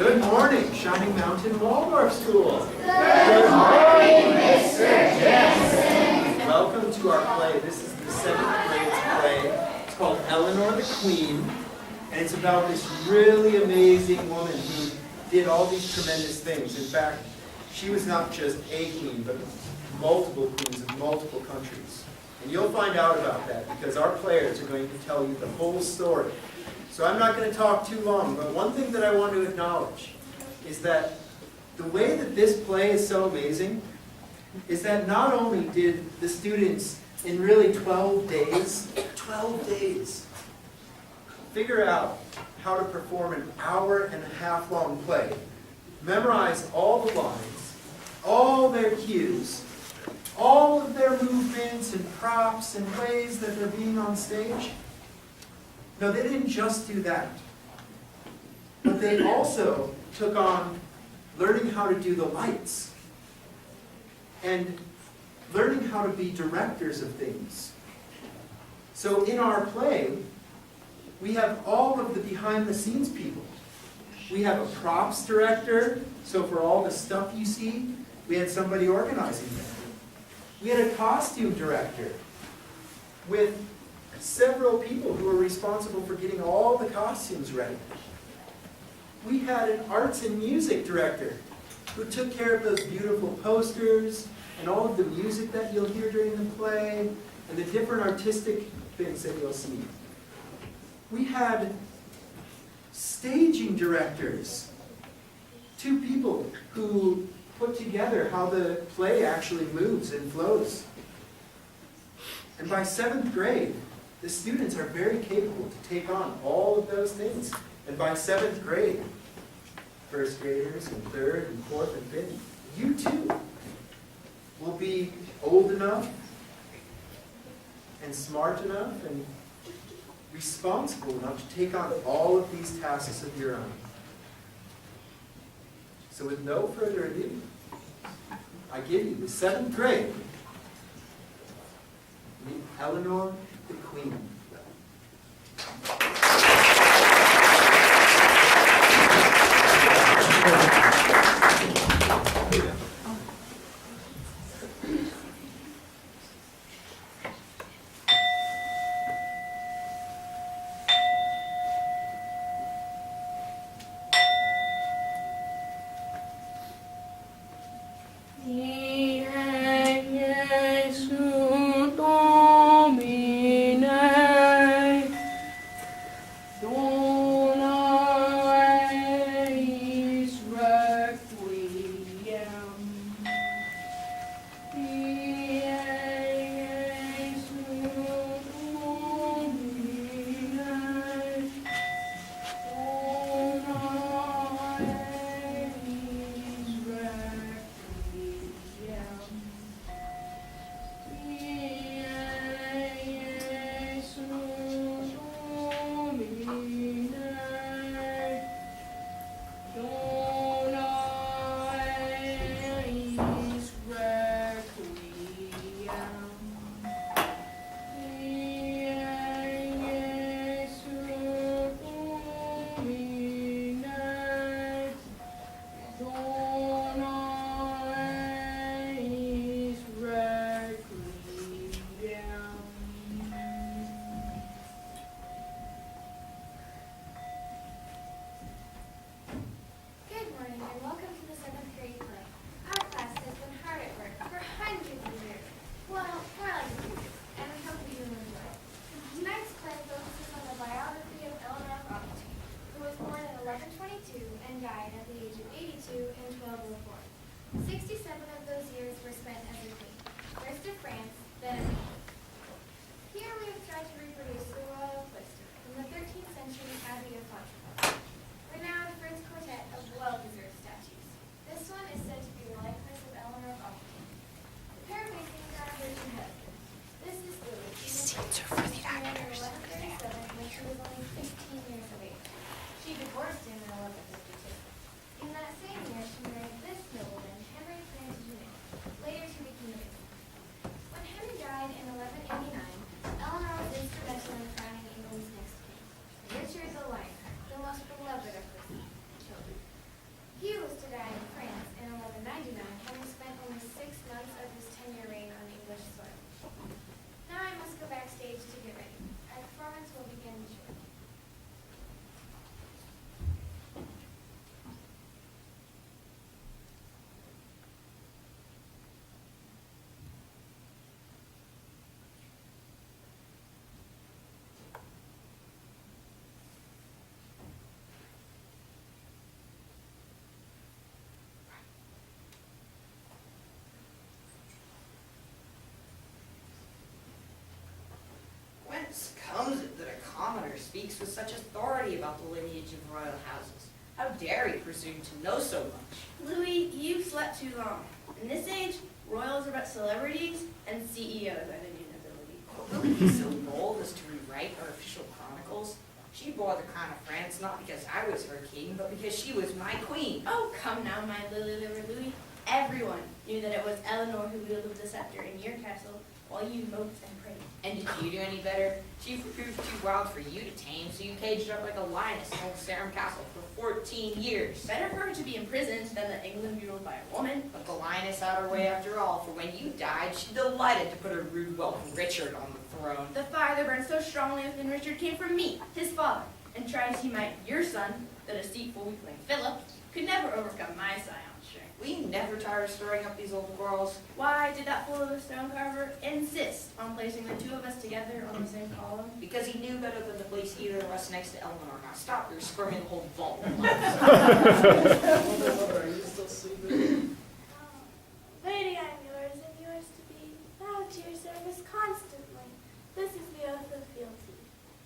Good morning, Shining Mountain Waldorf School. Good morning, Mr. Jensen. Welcome to our play. This is the 7th grade play. It's called Eleanor the Queen, and it's about this really amazing woman who did all these tremendous things. In fact, she was not just a queen, but multiple queens in multiple countries. And you'll find out about that because our players are going to tell you the whole story. So I'm not going to talk too long, but one thing that I want to acknowledge is that the way that this play is so amazing is that not only did the students in really 12 days, figure out how to perform an hour-and-a-half long play, memorize all the lines, all their cues, all of their movements and props and ways that they're being on stage. No, they didn't just do that. But they also took on learning how to do the lights and learning how to be directors of things. So in our play, we have all of the behind-the-scenes people. We have a props director, so for all the stuff you see, we had somebody organizing it. We had a costume director with several people who were responsible for getting all the costumes ready. We had an arts and music director who took care of those beautiful posters and all of the music that you'll hear during the play and the different artistic things that you'll see. We had staging directors, 2 people who put together how the play actually moves and flows. And by 7th grade, the students are very capable to take on all of those things. And by 7th grade, 1st graders and 3rd and 4th and 5th, you too will be old enough and smart enough and responsible enough to take on all of these tasks of your own. So with no further ado, I give you the 7th grade, meet Eleanor the Queen. And died at the age of 82 in 1204. 67 of those years were spent as a queen, first of France, then of England. Here we have tried to reproduce the royal cloister from the 13th century Abbey of Fontevraud. We're now the first quartet of well-deserved statues. This one is said to be the likeness of Eleanor of Aquitaine. The pair facing are her 2 husbands. This is Louis. These seats are for the actors. 1137 when she was only 15 years of age. She divorced him in 1152. In that same year, she married this nobleman, Henry Plantagenet, later to be king of England. When Henry died in 1189, Eleanor was instrumental in crowning England's next king, Richard the Lionheart, the speaks with such authority about the lineage of royal houses? How dare he presume to know so much? Louis, you've slept too long. In this age, royals are but celebrities, and CEOs are the new nobility. Will he be so bold as to rewrite our official chronicles? She bore the crown of France not because I was her king, but because she was my queen. Oh, come now, my lily-livered Louis. Everyone knew that it was Eleanor who wielded the scepter in your castle, while you moped and prayed. And did you do any better? She proved too wild for you to tame, so you caged her up like a lioness in Old Sarum Castle for 14 years. Better for her to be imprisoned than that England be ruled by a woman. But the lioness had her way after all, for when you died, she delighted to put her rude whelp Richard on the throne. The fire that burned so strongly within Richard came from me, his father, and try as he might your son, the deceitful weakling Philip, could never overcome my scion's strength. We never tired of stirring up these old quarrels. Why did that fool of a stone carver insist on placing the two of us together on the same column? Because he knew better than to place either of us next to Eleanor. Now stop your squirming the whole vault. Mother, are you still sleeping? Lady, I'm yours, and yours to be, vowed to your service constantly. This is the oath of fealty.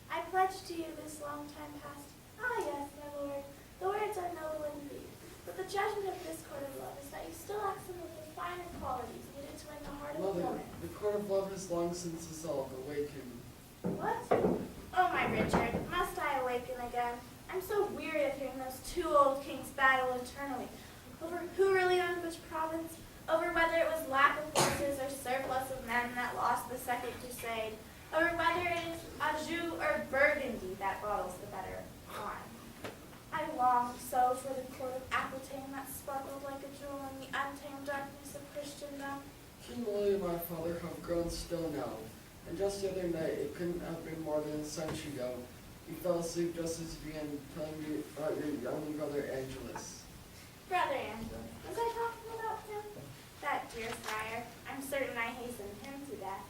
I pledge to you this long time past. Ah, yes, my lord, the words are noble indeed, but the judgment of this court of love is that you still lack some of the finer qualities needed to win the heart of a Mother, woman. the court of love has long since dissolved. Awaken. What? Oh, my Richard, must I awaken again? I'm so weary of hearing those two old kings battle eternally over who really owned which province, over whether it was lack of horses or surplus of men that lost the Second Crusade, over whether it is Anjou or Burgundy that bottles the better wine. I longed so for the court of Aquitaine that sparkled like a jewel in the untamed darkness of Christendom. King William, our father, have grown still now, and just the other night, it couldn't have been more than a century ago, you fell asleep just as you began telling me about your young brother Angelus. Brother Angela, was I talking about him? That dear friar, I'm certain I hastened him to death.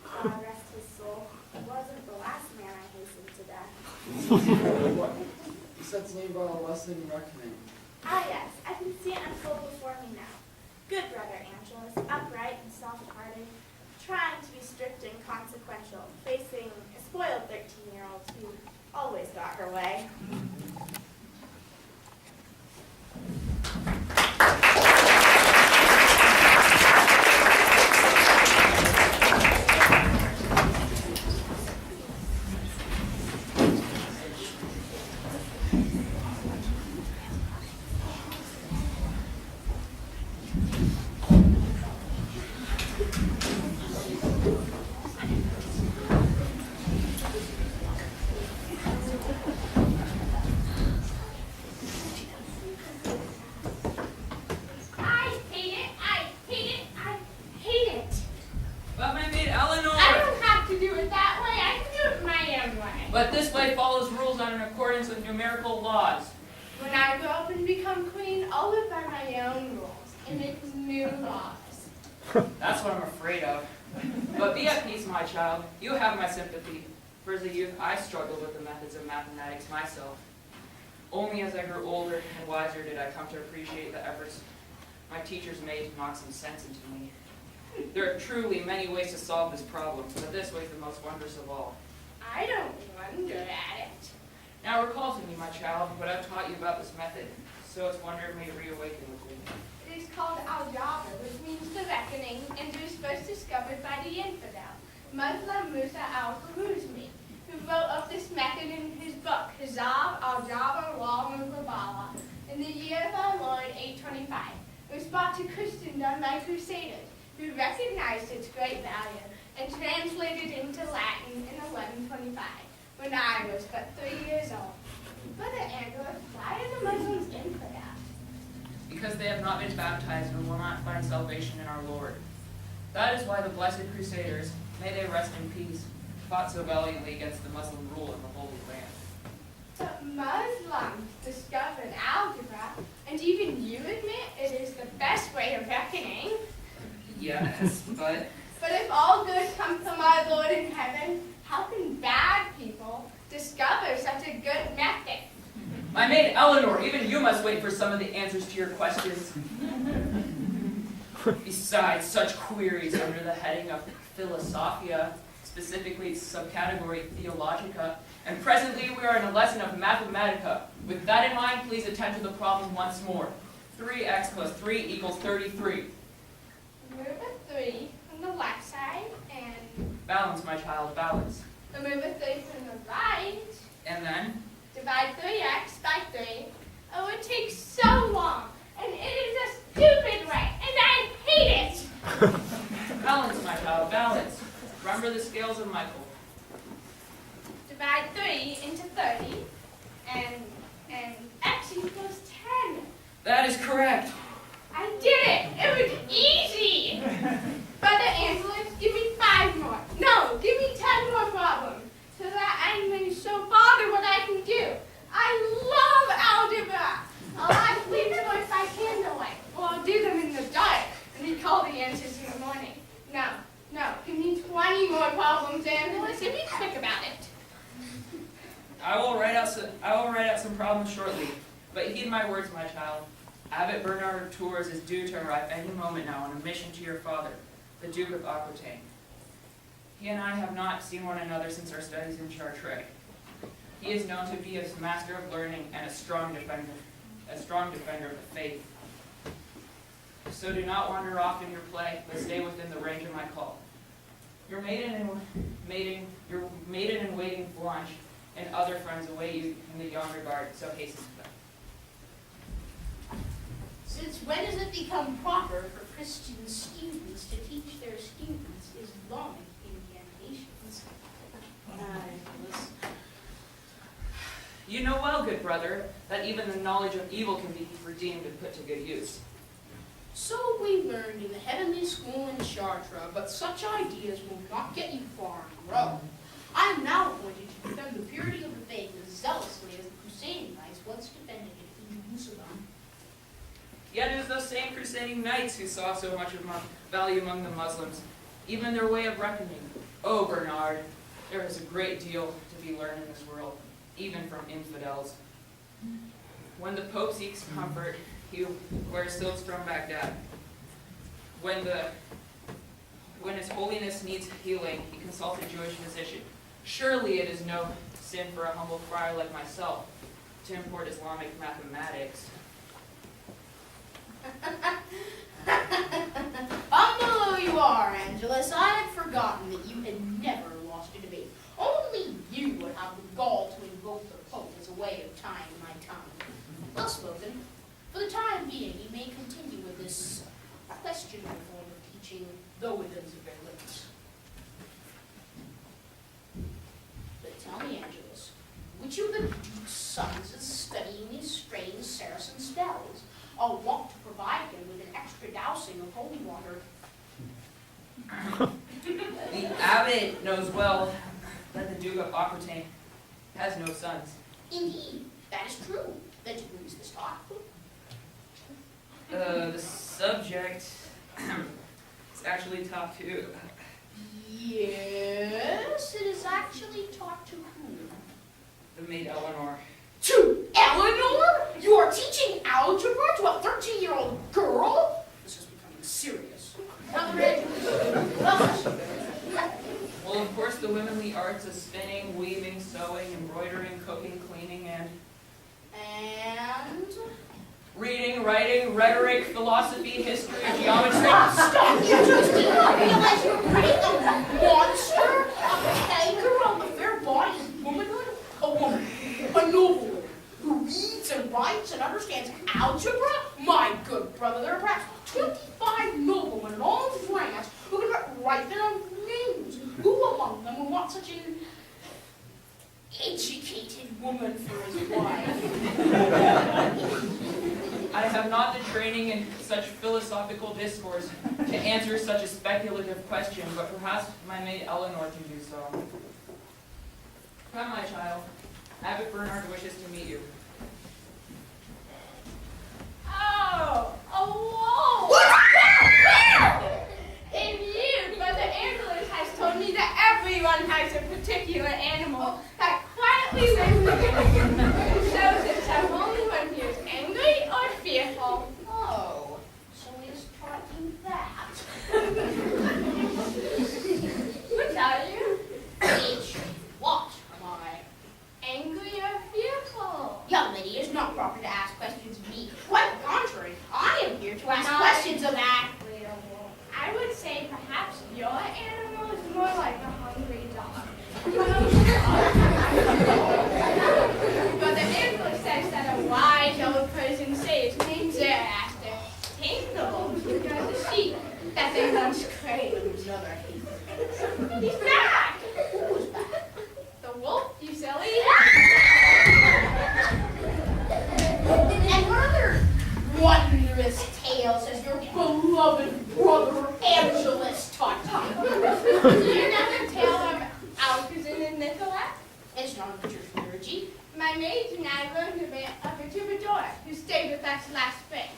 God rest his soul. He wasn't the last man I hastened to death. You said something about a lesson in reckoning. Ah, yes, I can see it unfold before me now. Good brother Angelus, upright and soft-hearted, trying to be strict and consequential, facing a spoiled 13-year-old who always got her way. I hate it. I hate it. I hate it. But my maid Eleanor! I don't have to do it that way. I can do it my own way. But this way follows rules in accordance with numerical laws. When I grow up and become queen, I'll live by my own rules and make new laws. That's what I'm afraid of. But be at peace, my child. You have my sympathy. For as a youth, I struggled with the methods of mathematics myself. Only as I grew older and wiser did I come to appreciate the efforts my teachers made to knock some sense into me. There are truly many ways to solve this problem, but this way is the most wondrous of all. I don't wonder at it. Now recall to me, my child, what I've taught you about this method, so its wonder may reawaken within you. It is called algebra, which means the reckoning, and it was first discovered by the infidel, Muslim Musa al-Khwarizmi, who wrote of this method in his book, Hizab al-Jabr wal-Muqabala, in the year of our Lord 825. It was brought to Christendom by Crusaders, who recognized its great value and translated into Latin in 1125, when I was but 3 years old. Brother Andrew, why are the Muslims infidels? Because they have not been baptized and will not find salvation in our Lord. That is why the blessed Crusaders, may they rest in peace, fought so valiantly against the Muslim rule in the Holy Land. But Muslims discovered algebra, and even you admit it is the best way of reckoning. Yes, but But if all good comes from our Lord in heaven, how can bad people discover such a good method? my maid Eleanor, even you must wait for some of the answers to your questions. Besides, such queries under the heading of Philosophia, specifically its subcategory Theologica, And presently we are in a lesson of Mathematica. With that in mind, please attend to the problem once more. 3x plus 3 equals 33. Move a 3 from the left side and Balance, my child, balance. move a 3 from the right. And then, Divide 3x by 3. Oh, it takes so long, and it is a stupid way, and I hate it. balance, my child, balance. Remember the scales of Michael. Divide 3 into 30, and x equals 10. That is correct. I did it! It was easy! Brother Angelus, give me 5 more. No, give me 10 more problems, so that I may show Father what I can do. I love algebra! I'll ask leave choice by candlelight, or I'll do them in the dark, and recall the answers in the morning. No, give me 20 more problems, Angelus, and be quick about it. I will write out some problems shortly, but heed my words, my child. Abbot Bernard of Tours is due to arrive any moment now on a mission to your father, the Duke of Aquitaine. He and I have not seen one another since our studies in Chartres. He is known to be a master of learning and a strong defender of the faith. So do not wander off in your play, but stay within the range of my call. Your maiden and waiting Blanche and other friends await you in the yonder garden, so hasten to them. Since when has it become proper for Christian students to teach their students Islamic incantations? You know well, good brother, that even the knowledge of evil can be redeemed and put to good use. So we learned in the heavenly school in Chartres, but such ideas will not get you far in Rome. I am now appointed to defend the purity of the faith as zealously as the Crusading Knights once defended it in Jerusalem. Yet it is those same crusading knights who saw so much of value among the Muslims, even their way of reckoning. Oh, Bernard, there is a great deal to be learned in this world, even from infidels. When the Pope seeks comfort, he wears silks from Baghdad. When His Holiness needs healing, he consults a Jewish physician. Surely it is no sin for a humble friar like myself to import Islamic mathematics. Humble though you are, Angelus, I had forgotten that you had never lost a debate. Only you would have the gall to invoke the Pope as a way of tying my tongue. Well spoken. For the time being, you may continue with this questionable form of teaching, though within severe limits. But tell me, Angelus, which of the Duke's sons is studying these strange Saracen spells? I'll want to provide him with an extra dousing of holy water. The abbot knows well that the Duke of Aquitaine has no sons. Indeed, that is true. Then to who is this taught? The subject is actually taught to Yes, it is actually taught to whom? the maid Eleanor. To Eleanor? You are teaching algebra to a 13-year-old girl? This is becoming serious. Well, of course, the womanly arts of spinning, weaving, sewing, embroidering, cooking, cleaning, and reading, writing, rhetoric, philosophy, history, geometry. Stop! You just do not realize you're creating a monster? A canker on the fair body of womanhood? A woman, a noblewoman, who reads and writes and understands algebra? My good brother, there are perhaps 25 noblemen in all France who can write their own names. Who among them would want such an educated woman for his wife? I have not the training in such philosophical discourse to answer such a speculative question, but perhaps my maid Eleanor can do so. Come, my child. Abbot Bernard wishes to meet you. Oh, whoa! And you, Brother Angelus, has told me that everyone has a particular animal that quietly lives within and shows itself only when he is angry or fearful. Oh, so he has taught you that. Who tell you? H. What am I? contrary. I am here to ask Not questions of that. exactly a wolf. I would say perhaps your animal is more like a hungry dog. But the English says that a wise old person says names thereafter. Take the wolves because the sheep that they once craved. He's back! Who's back? The wolf, you silly. And what other wondrous tales has your beloved brother Angelus taught you? Do you know the tale of Alcazin and Nicolette? It's not a church liturgy. My maids and I learned a bit of a troubadour who stayed with us last spring.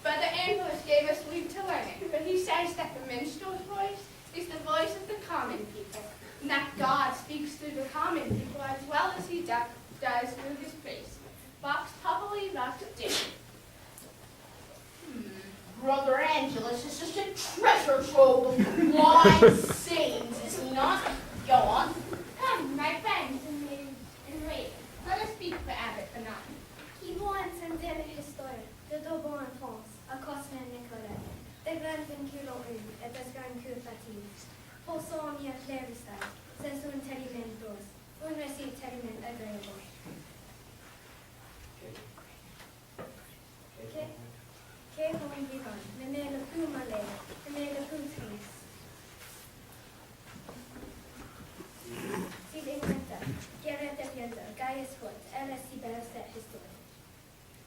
But the Angelus gave us leave to learn it, for he says that the minstrel's voice is the voice of the common people, and that God speaks through the common people as well as he does through his priest. Vox populi, vox Dei. Brother Angelus is just a treasure trove of wise sayings, is he not? Go on. Come, my friends and maids and wait. Let us speak for Abbot Bernard. Qui vont entendre l'histoire de deux bons enfants, à Cosme et Nicolas, des grands vinculos une et des grands culpatifs. Pour son mi claristage, c'est un terrimentos, un récit terriment agréable. Que hon vivant, mais le plus malais, mais le plus triste. S'il inventa, guerre de Gaius Foot, elle est si belle cette histoire.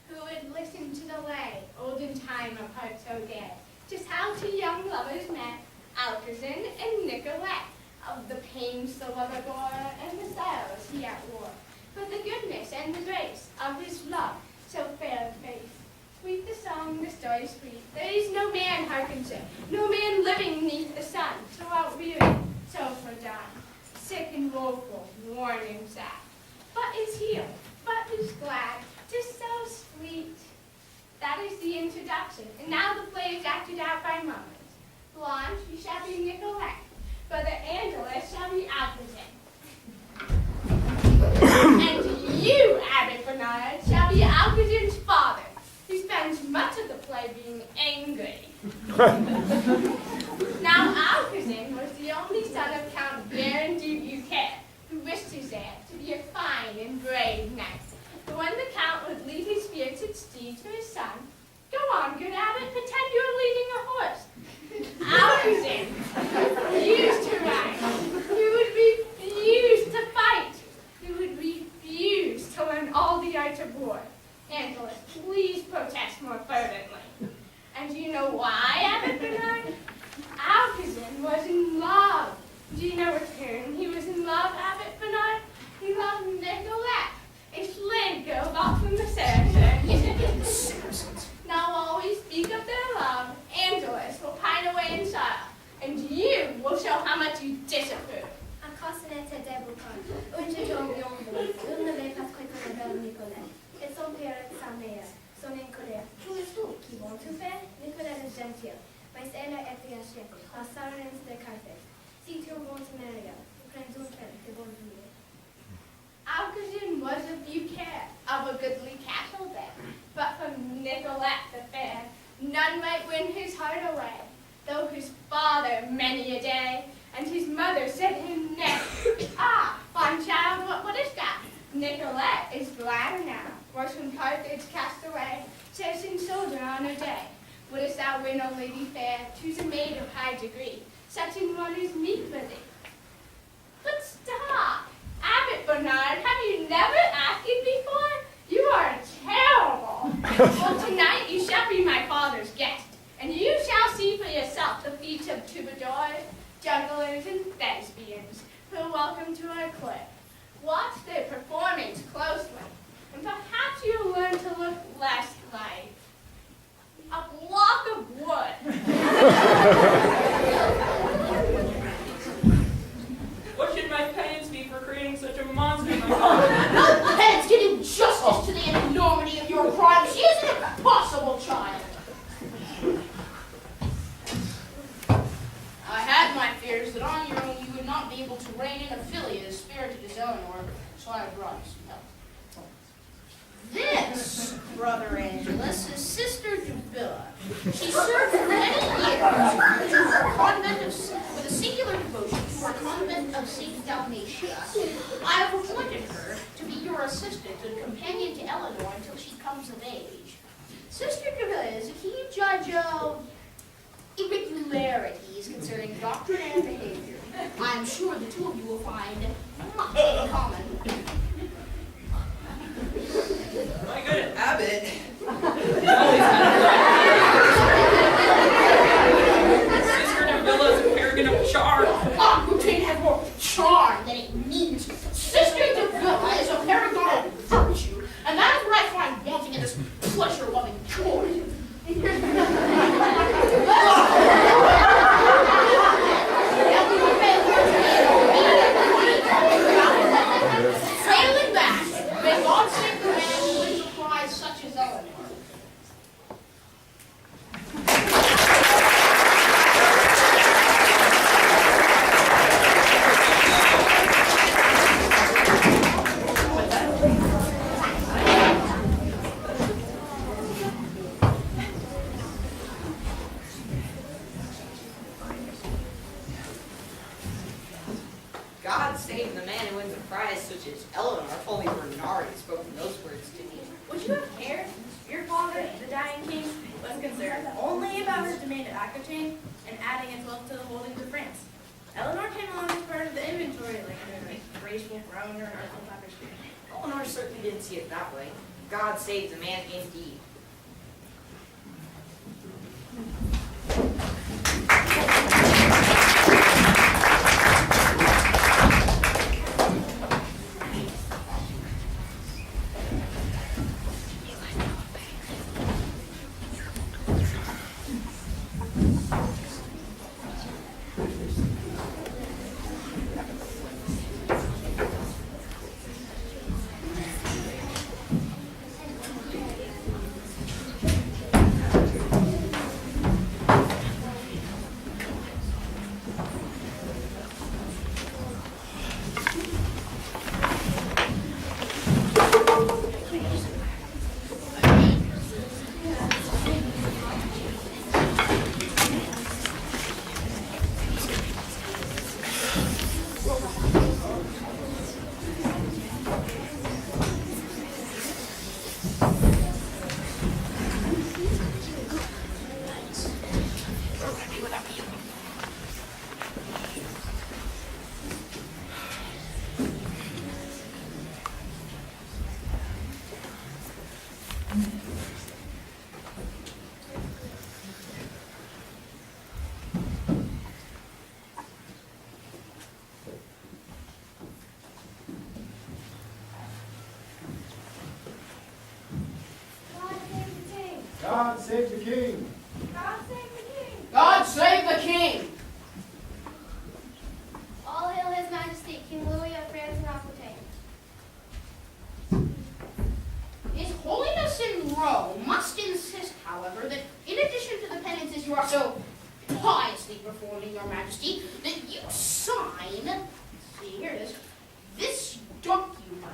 Who would listen to the lay, olden time of heart so gay, just how two young lovers met, Alcazin and Nicolette, of the pains the lover bore, and the sorrows he outwore, but the goodness and the grace of his love, so fair of face. Sweet the song, the story sweet, there is no man hearkens it, no man living neath the sun, so outwearied, so fordone, sick and woeful, worn and sad, but is healed, but is glad, just so sweet. That is the introduction, and now the play is acted out by moments. Blanche, you shall be Nicolette, Brother Angelus shall be Alcazin. And you, Abbot Bernard, shall be Alcazin's father, who spends much of the play being angry. Now Alcazin was the only son of Count Baron du Buquet, who wished his heir to be a fine and brave knight. But when the Count would lead his spirited steed to his son, go on, good Abbot, pretend you are leading a horse. Alcazin refused to ride. He would refuse to fight. He would refuse to learn all the art of war. Angelus, please protest more fervently. And do you know why, Abbot Bernard? Alcazin was in love. Do you know with whom he was in love, Abbot Bernard? He loved Nicolette, a slave girl bought from the Saracens. Now while we speak of their love, Angelus will pine away in sorrow, and you will show how much you disapprove. Un casse-nette débutant, un jour yonville, une ne l'est pas très belle Nicolette, et son père est sa mère, son incolère. Où es-tu? Qui vont-tu faire? Nicolette est gentille, mais elle a été achetée, la Sarens de Carthage. Si tu veux te marier, prends un frère de bonne vie. Alcazin was a Buquet of a goodly castle there, but from Nicolette the fair, none might win his heart away, though his father many a day, and his mother said him nay. Ah, fond child, what wouldest thou? Nicolette is glad now, was from Carthage cast away, chasing soldier on her day. Wouldest thou win a lady fair, choose a maid of high degree, such an one is meet for thee. But stop! Abbot Bernard, have you never asked it before? You are terrible. Well, tonight you shall be my father's guest, and you shall see for yourself the feats of troubadours, jugglers, and thespians who are welcome to our court. Watch their performance closely, and perhaps you'll learn to look less like a block of wood. What should my penance be for creating such a monster? My father? No penance can do justice to the enormity of your crime. She is an impossible child. I had my fears that on your own you would not be able to rein in Ophelia as spirited as Eleanor, so I have brought you some help. This, Brother Angelus, She served for many years to her convent with a singular devotion to her convent of St. Dalmatia. I have appointed her to be your assistant and companion to Eleanor until she comes of age. Sister Camilla is a keen judge of irregularities concerning doctrine and behavior. I am sure the two of you will find much in common. My good abbot. Sister Navilla's a paragon of charm. Aquitaine has more charm than it needs. Sister Davila is a paragon of virtue, and that is what I find wanting in this pleasure-loving court. Failing that, may God save the man who wins a prize such as Eleanor. God save the man who wins a prize such as Eleanor. If only Bernard had spoken those words to me. Would you have cared? Your father, the dying king, was concerned only about his domain to Aquitaine and adding its wealth to the holdings of France. Eleanor came along as part of the inventory, like a graceful throne or an artful tapestry. Eleanor certainly didn't see it that way. God save the man indeed. God save the king. God save the king. God save the king! All hail his majesty, King Louis of France and Aquitaine. His Holiness in Rome must insist, however, that in addition to the penances you are so piously performing, Your Majesty, that you sign, see, here it is, this document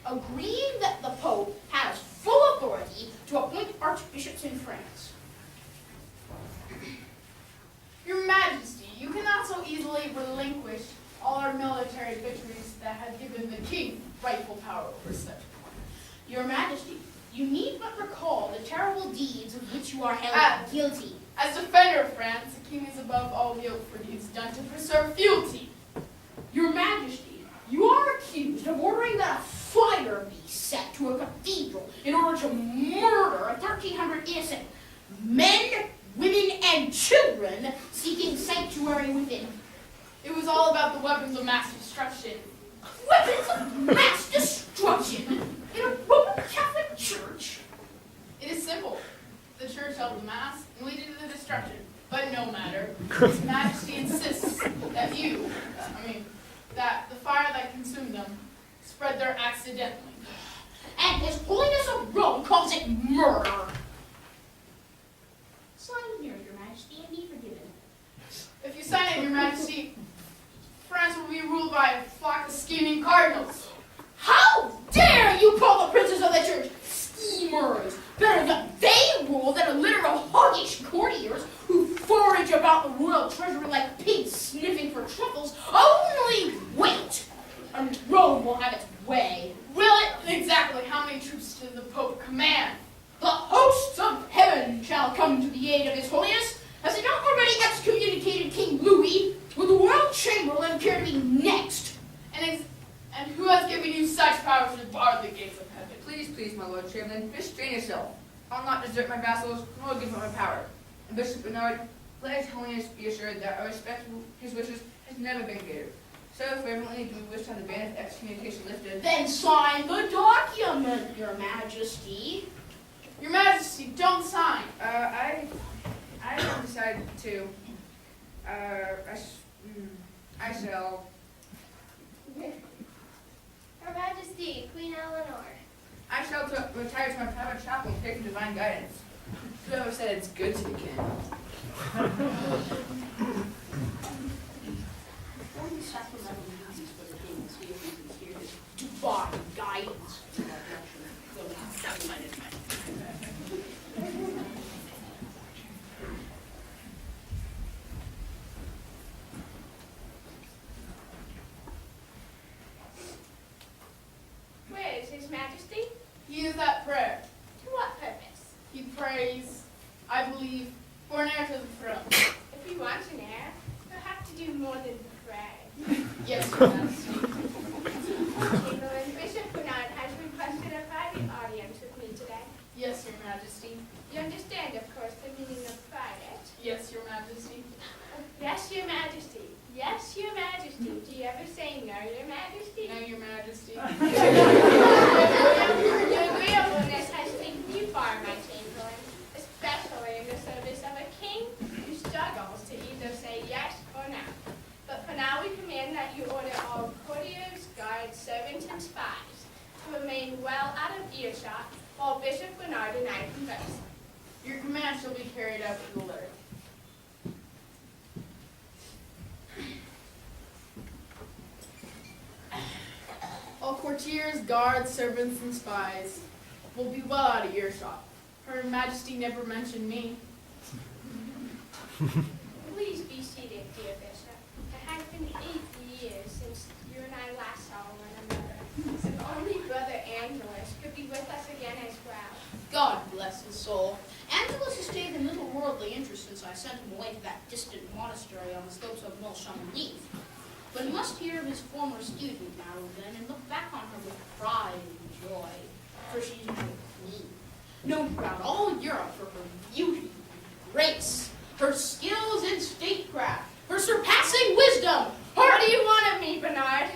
agreeing that the Pope has full authority to appoint archbishops in France. Your Majesty, you cannot so easily relinquish all our military victories that have given the king rightful power over such. Your Majesty, you need but recall the terrible deeds of which you are held guilty. As defender of France, the king is above all guilt for deeds done to preserve fealty. Your Majesty, you are accused of ordering that a fire be set to a cathedral in order to murder 1,300 innocent men, women, and children seeking sanctuary within. It was all about the weapons of mass destruction. Weapons of mass destruction in a Roman Catholic Church? It is simple. The church held the mass and we did the destruction. But no matter. His Majesty insists that that the fire that consumed them spread there accidentally. And His Holiness of Rome calls it murder. Sign here, Your Majesty, and be forgiven. If you sign it, Your Majesty, France will be ruled by a flock of scheming cardinals. How dare you call the princes of the church schemers? Better that they rule than a litter of hoggish shall come to the aid of His Holiness. Has he not already excommunicated King Louis? Will the royal chamberlain care to be next? And who has given you such power to bar the gates of heaven? Please, my Lord Chamberlain, restrain yourself. I'll not desert my vassals, nor give up my power. And Bishop Bernard, let His Holiness be assured that our respect for his wishes has never been greater. So fervently do we wish to have the ban of excommunication lifted. Then sign the document, Your Majesty. Your Majesty, don't sign. I have decided to, I shall. Her Majesty, Queen Eleanor. I shall retire to my private chapel and pray for divine guidance. Whoever said it's good to be king? Divine guidance. Where is His Majesty? He is at prayer. To what purpose? He prays, I believe, for an heir to the throne. If you want an heir, you'll have to do more than pray. Yes, Your Majesty. Chamberlain, Bishop Bernard has requested a private audience with me today. Yes, Your Majesty. You understand, of course, the meaning of private. Yes, Your Majesty. Yes, Your Majesty. Yes, Your Majesty. Do you ever say no, Your Majesty? No, Your Majesty. Your agreeableness has taken you far, my chamberlain, especially in the service of a king who struggles to either say yes or no. But for now we command that you order all courtiers, guards, servants, and spies to remain well out of earshot while Bishop Bernard and I converse. Your command shall be carried out to the letter. All courtiers, guards, servants, and spies will be well out of earshot. Her Majesty never mentioned me. Please be seated, dear Bishop. It has been 8 years since you and I last saw one another. If only Brother Angelus could be with us again as well. God bless his soul. Angelus has taken little worldly interest since I sent him away to that distant monastery on the slopes of Mont Chamonix. But he must hear of his former student now and then and look back on her with pride and joy, for she's now a queen, known throughout all Europe for her beauty, grace, her skills in statecraft, her surpassing wisdom. What do you want of me, Bernard?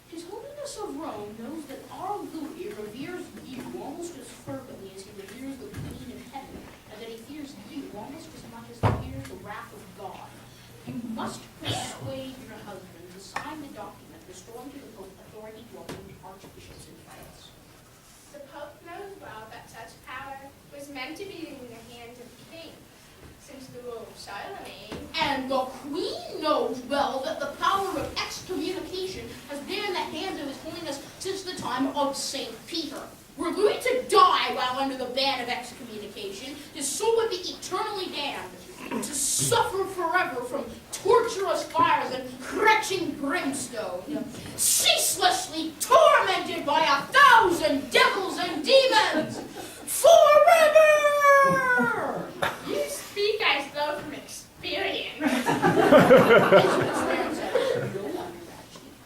His Holiness of Rome knows that our Louis reveres you almost as fervently as he reveres the Queen of Heaven, and that he fears you almost as much as he fears the wrath of God. You must persuade your husband to sign the document restoring to the Pope authority to appoint archbishops in France. The Pope knows well that such power was meant to be in the hands of kings, since the rule of Charlemagne. And the Queen knows well that the power of excommunication has been in the hands of His Holiness since the time of St. Peter. Were Louis to die while under the ban of excommunication, his soul would be eternally damned, to suffer forever from torturous fires and retching brimstone, ceaselessly tormented by 1,000 devils and demons, forever! You speak as though from experience.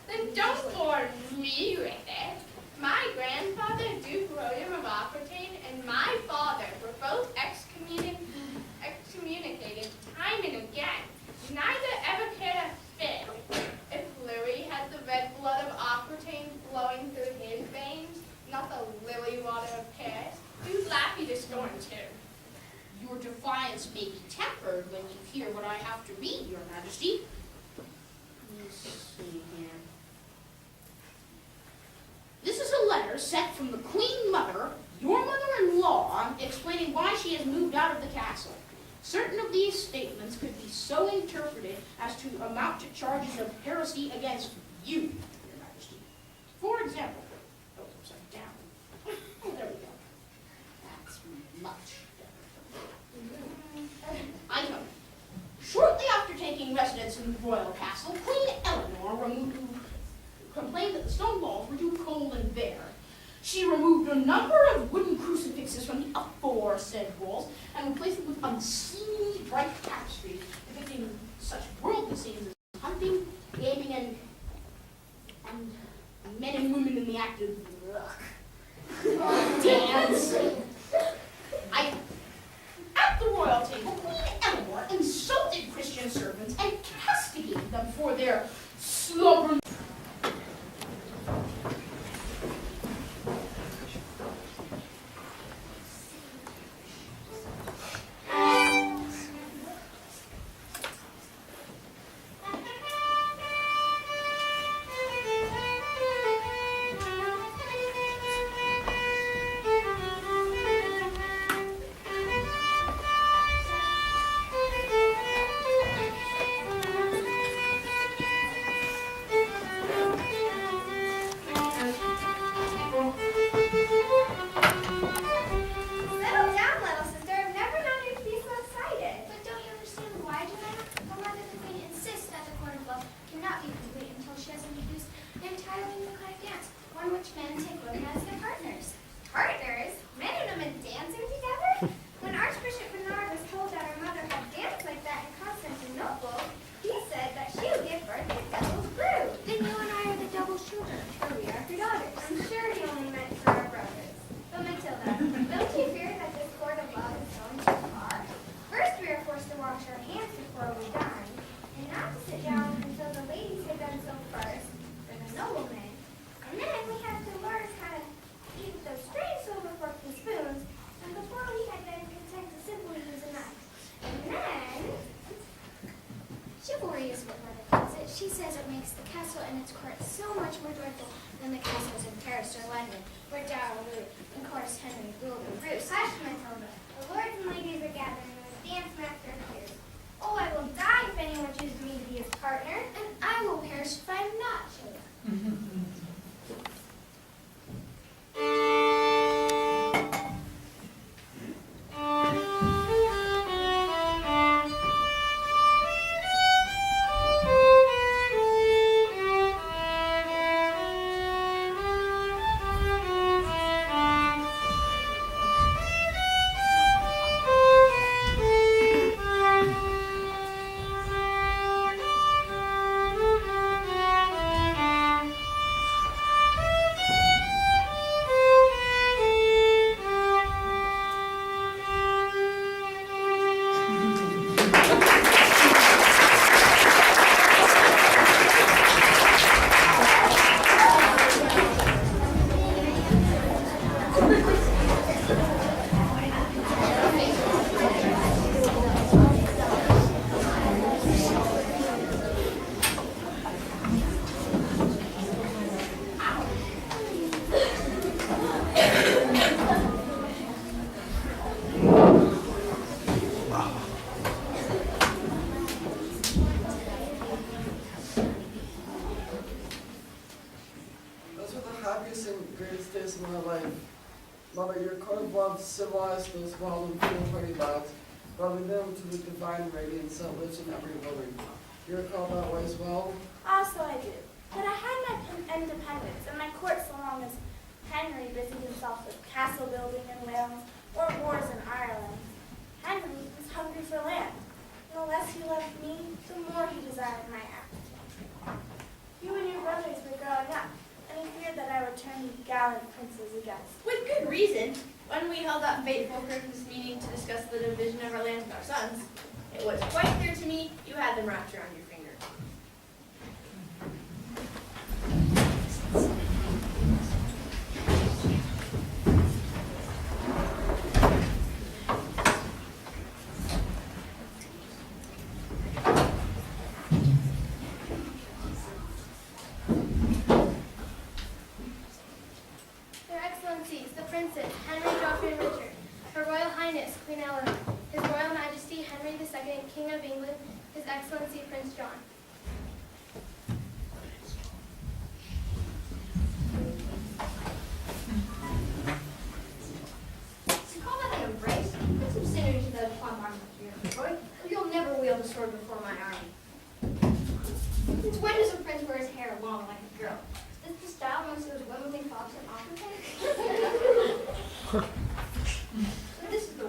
Then don't bore me with it. My grandfather, Duke William of Aquitaine, and my father were both excommunicated time and again. Neither ever cared a fig. If Louis had the red blood of Aquitaine flowing through his veins, not the lily water of Paris, he would laugh you to scorn too. Your defiance may be tempered when you hear what I have to read, Your Majesty. Let me see here. This is a letter sent from the Queen Mother, your mother-in-law, explaining why she has moved out of the castle. Certain of these statements could be so interpreted as to amount to charges of heresy against you, Your Majesty. For example, oh, upside down. Oh, there we go. That's much better. Item. Shortly after taking residence in the royal castle, Queen Eleanor complained that the stone walls were too cold and bare. She removed a number of wooden crucifixes from the restore said walls and replace them with unseemly bright tapestries depicting such worldly scenes as hunting, gaming, and men and women in the act of dance. At the royal table, Queen Eleanor insulted Christian servants and castigated them for their slumbering. Settle down, little sister. I've never known you to be so excited. But don't you understand why, Joanna? The Mother of the Queen insists that the court of love cannot be complete until she has introduced an entirely new kind of dance, one which men take women as their partners. Partners? Men and women dancing together? When Archbishop Bernard was told that our mother had danced like that in Constantinople, he said that she would give birth to devil's brood. Then you and I are the devil's children, for we are her daughters. I'm sure he only meant for our brothers. But Matilda, don't you fear that this court of love is going too far? First we are forced to wash our hands before we dine, and not to sit down until the ladies have done so first, for the noblemen. And then we have to learn how to eat with those strange silver forks and spoons, and before we had been content to simply use a knife. And then, chivalry is what Mother calls it. She says it makes the castle and its court so much more joyful than the castles in Paris or London, where Darrell, Louis, and Chorus Henry rule the Bruce. Hush, Matilda. The lords and ladies are gathering, and the dance master appears. Oh, I will die if anyone chooses me to be his partner, and I will perish if I am not chosen. Those were the happiest and greatest days of my life. Mother, your court of love civilized those wild and foolhardy lads, brought them to the divine radiance that lives in every woman. You recall that way as well? Also I do. But I had my independence and my court so long as Henry busied himself with castle building in Wales or wars in Ireland. Henry was hungry for land. And the less he loved me, the more he desired my act. You and your brothers were growing up, and he feared that I would turn gallant princes against. With good reason. When we held that fateful Christmas meeting to discuss the division of our land with our sons, it was quite clear to me you had them wrapped around your finger. Their Excellencies, the Princes, Henry, Geoffrey, and Richard, Her Royal Highness, Queen Eleanor, His Royal Majesty, Henry II, King of England, His Excellency, Prince John. To call that an embrace, put some sinews into the plumb arm of your boy, or you'll never wield a sword before my army. Since when does a prince wear his hair long like a girl? Is this the style most of those women think fops and opera pants? But this is the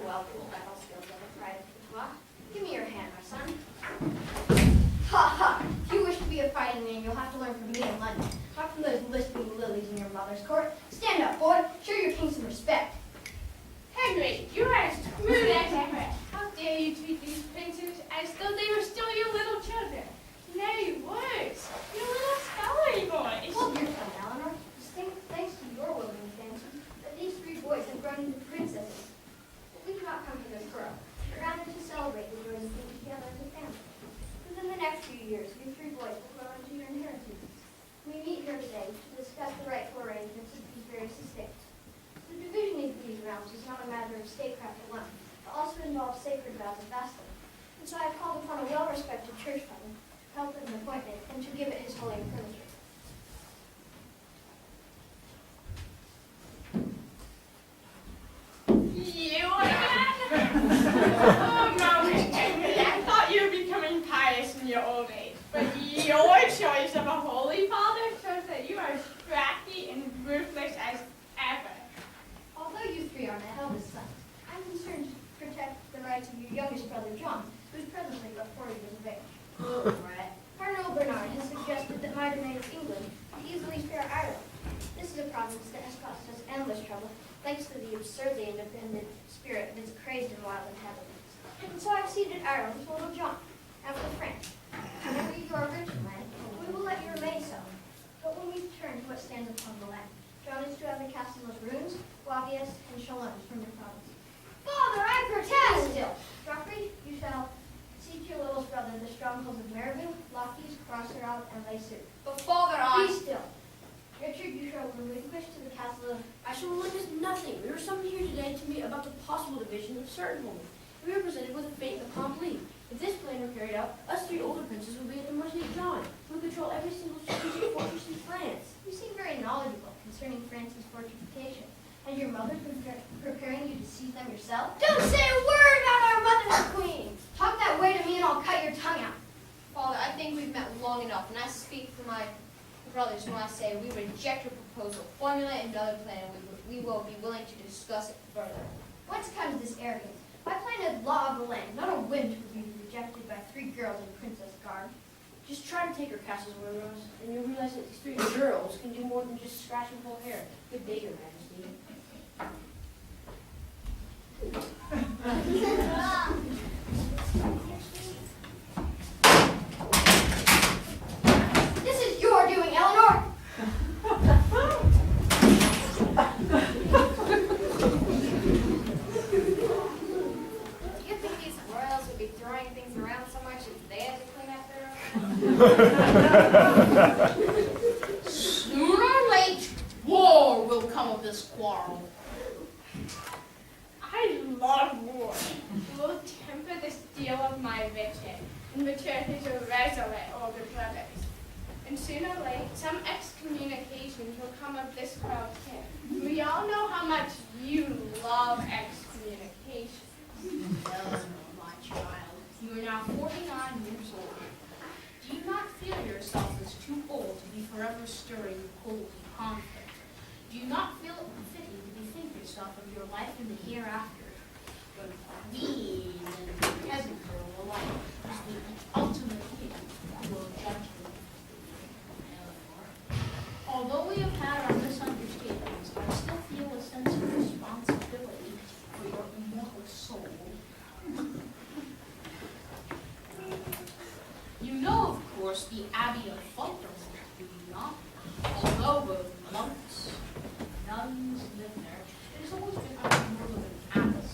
Henry, you are as rude as ever. How dare you treat these princes as though they were still your little children? Nay, worse, your little scullery boys. Hold your tongue, Eleanor. Thanks to your will and invention, that these three boys have grown into princesses. But we do not come here to grow, but rather to celebrate the joys of being together as a family. Within the next few years, you three boys will grow into your inheritances. We meet here today to discuss the rightful arrangements of these various estates. The division of these realms is not a matter of statecraft alone, but also involves sacred vows of vassal. And so I have called upon a well-respected church father to help with an appointment and to give it his holy imprimatur. You again? Oh, no, Henry, I thought you were becoming pious in your old age. But your choice of a holy father shows that you are as crafty and ruthless as ever. Although you three are my eldest sons, I'm concerned to protect the rights of your youngest brother John, who is presently but 4 years of age. Little brat. Cardinal Bernard has suggested that my domain of England could easily spare Ireland. This is a province that has caused us endless trouble, thanks to the absurdly independent spirit of its crazed and wild inhabitants. And so I've ceded Ireland to little John, and for France. Whenever you are rich in land, we will let you remain so. But when we turn to what stands upon the land, John is to have the castles of Runes, Wavius, and Chalons from your province. Father, I protest! Still, Joffrey, you shall seek your little brother the strongholds of Merville, Lockheed, Crosseralt, and Leicester. But father, Be still. Richard, you shall relinquish to the castle of... I shall relinquish nothing. We were summoned here today to meet about the possible division of certain women. We were presented with a fate upon belief. If this plan were carried out, us three older princes would be at the mercy of John, who would control every single strategic fortress in France. You seem very knowledgeable concerning France's fortifications. Has your mother been preparing you to seize them yourself? Don't say a word about our mother the queen! Talk that way to me and I'll cut your tongue out. Father, I think we've met long enough, and I speak for my brothers when I say we reject your proposal. Formulate another plan, and we will be willing to discuss it further. Whence comes this arrogance? My plan is law of the land, not a whim to be rejected by 3 girls in princess garb. Just try to take her castles, Rose, and you'll realize that these 3 girls can do more than just scratch and pull hair. Good day, Your Majesty. This is your doing, Eleanor! Do you think these royals would be throwing things around so much if they had to clean up their own? Sooner or late, war will come of this quarrel. I love war. It will temper the steel of my victory and mature his irresolute older brothers. And sooner or late, some excommunications will come of this world too. We all know how much you love excommunications. Eleanor, my child, you are now 49 years old. Do you not feel yourself as too old to be forever stirring cold conflict? Do you not feel it befitting to bethink yourself of your life in the hereafter, when queen and peasant girl alike is the ultimate king who will judge you? Eleanor, although we have had our misunderstandings, I still feel a sense of responsibility for your immortal soul. You know, of course, the Abbey of Fontevraud, do you not? Although both monks and nuns live there, it has always been under more of an abbess.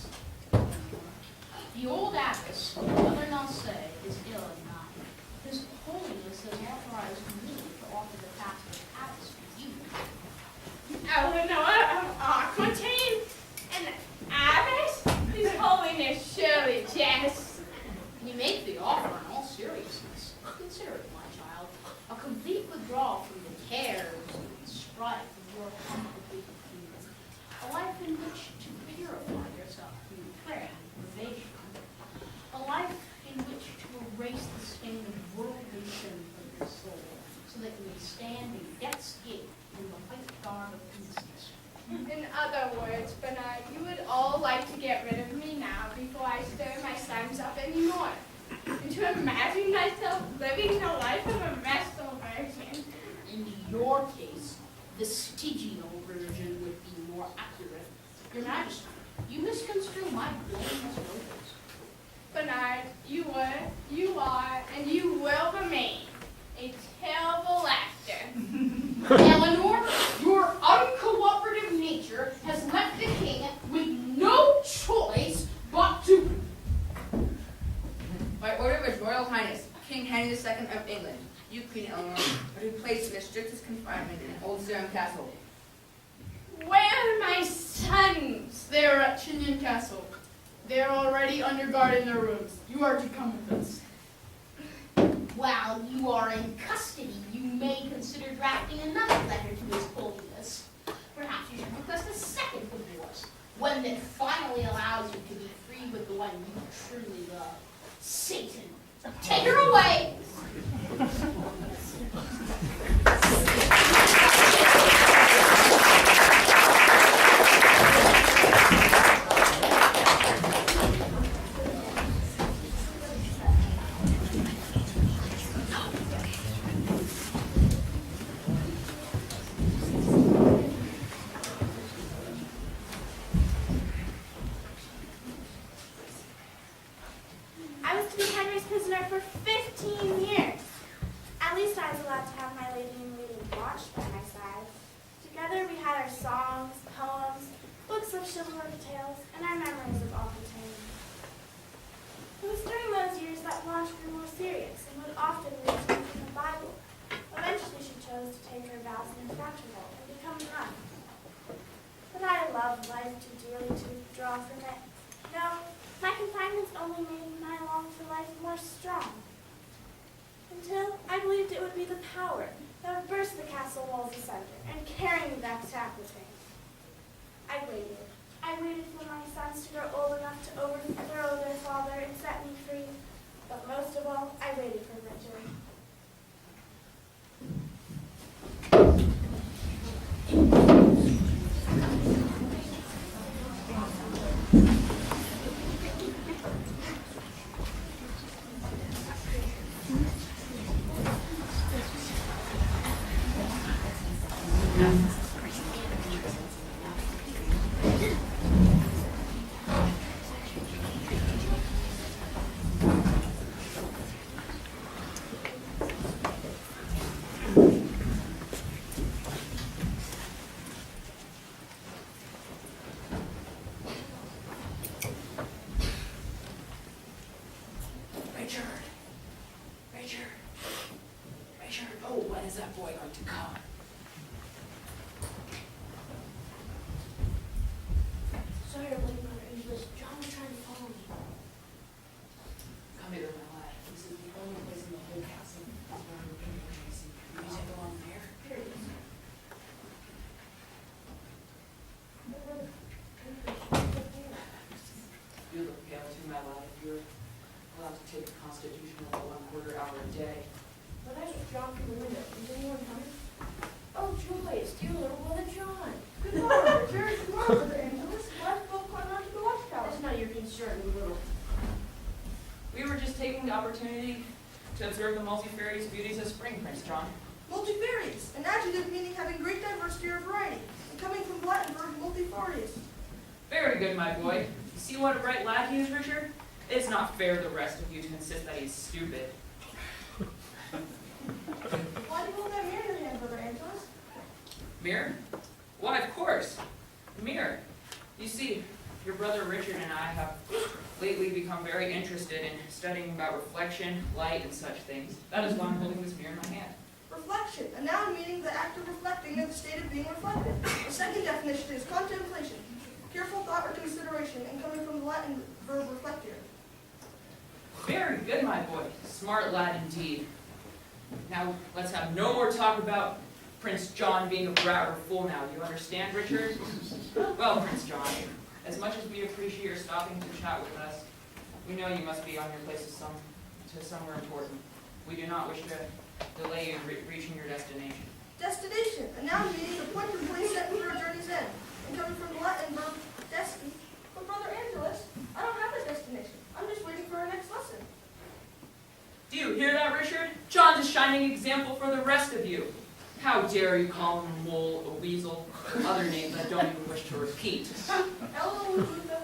The old abbess, whether or not say, is ill at night. His Holiness has authorized me to offer the task of abbess to you. Eleanor of Aquitaine, an abbess? His holiness surely jests. You make the offer in all seriousness. Consider it, my child, a complete withdrawal from the cares and strife of your complicated kingdom. A life in which to purify yourself through prayer and privation. A life in which to erase the stain of worldly sin from your soul, so that you may stand in death's gate in the white garb of innocence. In other words, Bernard, you would all like to get rid of me now before I stir my sons up anymore. And to imagine myself living the life of a vestal virgin. In your case, the Stygian version would be more accurate. Your Majesty, You misconstrue my blameless motives. Bernard, you were, you are, and you will remain a terrible actor. Eleanor, your uncooperative nature has left the king with no choice but to... By order of His Royal Highness, King Henry II of England, you, Queen Eleanor, are to be placed in the strictest confinement in Old Sarum Castle. Where are my sons? They are at Chinian Castle. They are already under guard in their rooms. You are to come with us. While you are in custody, you may consider drafting another letter to His Holiness. Perhaps you should request a second divorce, one that finally allows you to be free with the one you truly love, Satan. Take her away! I was to be Henry's prisoner for 15 years. At least I was allowed to have my lady in waiting watched by my side. Together we had our songs, poems, books of chivalric tales, and our memories of Aquitaine. It was during those years that Blanche grew more serious and would often read to me from the Bible. Eventually she chose to take her vows in a fraternal and become a nun. But I loved life too dearly to withdraw from it. No, my confinements only made my long for life more strong. Until I believed it would be the power that would burst the castle walls asunder and carry me back to Aquitaine. I waited. I waited for my sons to grow old enough to overthrow their father and set me free. But most of all, I waited for Richard. Richard, oh, when is that boy going to come? Sorry to wait, Brother English. John was trying to follow me. Come hither, my lad. This is the only place in the whole castle where I'm looking for Tracy. Will you take along there? Here it is. You look pale too, my lad. If you're allowed to take a constitutional 1/4 hour a day. But I just dropped from the window. Is anyone coming? Oh, Joy, it's dear little brother John. Good morning, Richard. Good morning, Brother Angelus. Why's both gone on to the watchtower? That's not your concern, little. We were just taking the opportunity to observe the multifarious beauties of spring, Prince John. Multifarious, an adjective meaning having great diversity or variety, and coming from the Latin verb multifarious. Very good, my boy. You see what a bright lad he is, Richard? It's not fair the rest of you to insist that he's stupid. Why do you hold that mirror in your hand, Brother Angelus? Mirror? Why, of course. Mirror. You see, your brother Richard and I have lately become very interested in studying about reflection, light, and such things. That is why I'm holding this mirror in my hand. Reflection, a noun meaning the act of reflecting or the state of being reflected. The second definition is contemplation, careful thought or consideration, and coming from the Latin verb reflectio. Very good, my boy. Smart lad indeed. Now, let's have no more talk about Prince John being a brat or a fool now. You understand, Richard? Well, Prince John, as much as we appreciate your stopping to chat with us, we know you must be on your place to somewhere important. We do not wish to delay you in reaching your destination. Destination, a noun meaning the point or place set for a journey's end, and coming from the Latin verb desti. But Brother Angelus, I don't have a destination. I'm just waiting for our next lesson. Do you hear that, Richard? John's a shining example for the rest of you. How dare you call him a mole, a weasel, other names I don't even wish to repeat. Eleanor was with us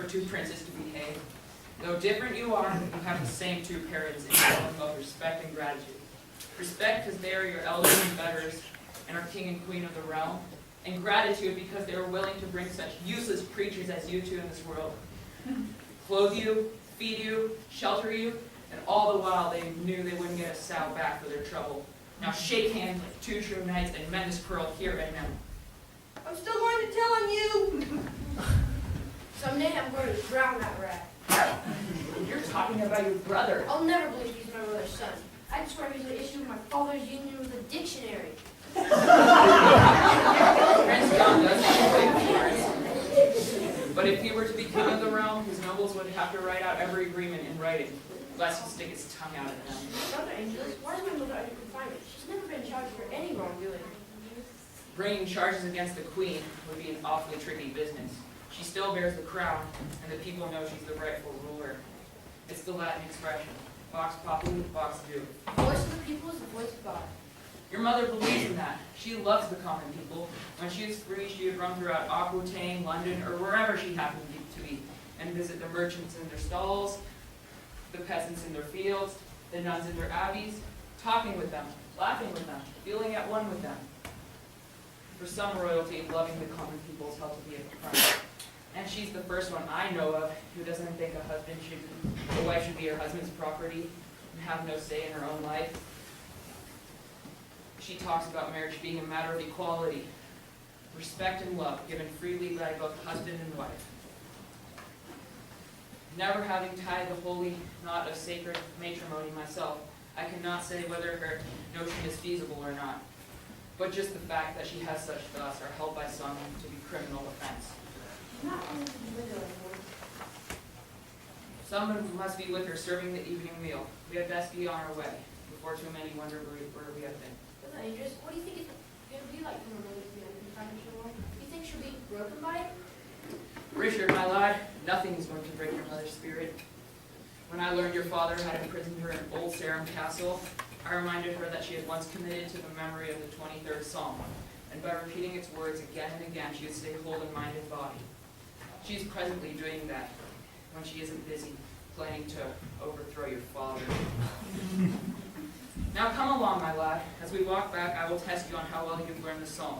two princes to behave. Though different you are, you have the same two parents in form of respect and gratitude. Respect because they are your elders and betters and are king and queen of the realm. And gratitude because they were willing to bring such useless creatures as you two in this world. Clothe you, feed you, shelter you, and all the while they knew they wouldn't get a sow back for their trouble. Now shake hands like two true knights and mend this quarrel here and now. I'm still going to tell on you. Someday I'm going to drown that rat. You're talking about your brother. I'll never believe he's my brother's son. I just want to issue my father's union with a dictionary. Prince John does have a big force. But if he were to be king of the realm, his nobles would have to write out every agreement in writing, lest he stick his tongue out at them. Brother Angelus, why is my mother under confinement? She's never been charged for any wrongdoing. Bringing charges against the queen would be an awfully tricky business. She still bears the crown, and the people know she's the rightful ruler. It's the Latin expression, vox populi, vox Deo. The voice of the people is the voice of God. Your mother believes in that. She loves the common people. When she was free, she would run throughout Aquitaine, London, or wherever she happened to be, and visit the merchants in their stalls, the peasants in their fields, the nuns in their abbeys, talking with them, laughing with them, feeling at one with them. For some royalty, loving the common people is held to be a crime. And she's the first one I know of who doesn't think a wife should be her husband's property and have no say in her own life. She talks about marriage being a matter of equality, respect and love given freely by both husband and wife. Never having tied the holy knot of sacred matrimony myself, I cannot say whether her notion is feasible or not. But just the fact that she has such thoughts are held by some to be criminal offense. Someone must be with her serving the evening meal. We had best be on our way, before too many wonder where we have been. Brother Angelus, what do you think it's going to be like for my mother to be under confinement so long? Do you think she'll be broken by it? Richard, my lad, nothing is going to break your mother's spirit. When I learned your father had imprisoned her in Old Sarum Castle, I reminded her that she had once committed to the memory of the 23rd Psalm, and by repeating its words again and again, she would stay whole in mind and body. She is presently doing that when she isn't busy planning to overthrow your father. Now come along, my lad. As we walk back, I will test you on how well you've learned the psalm.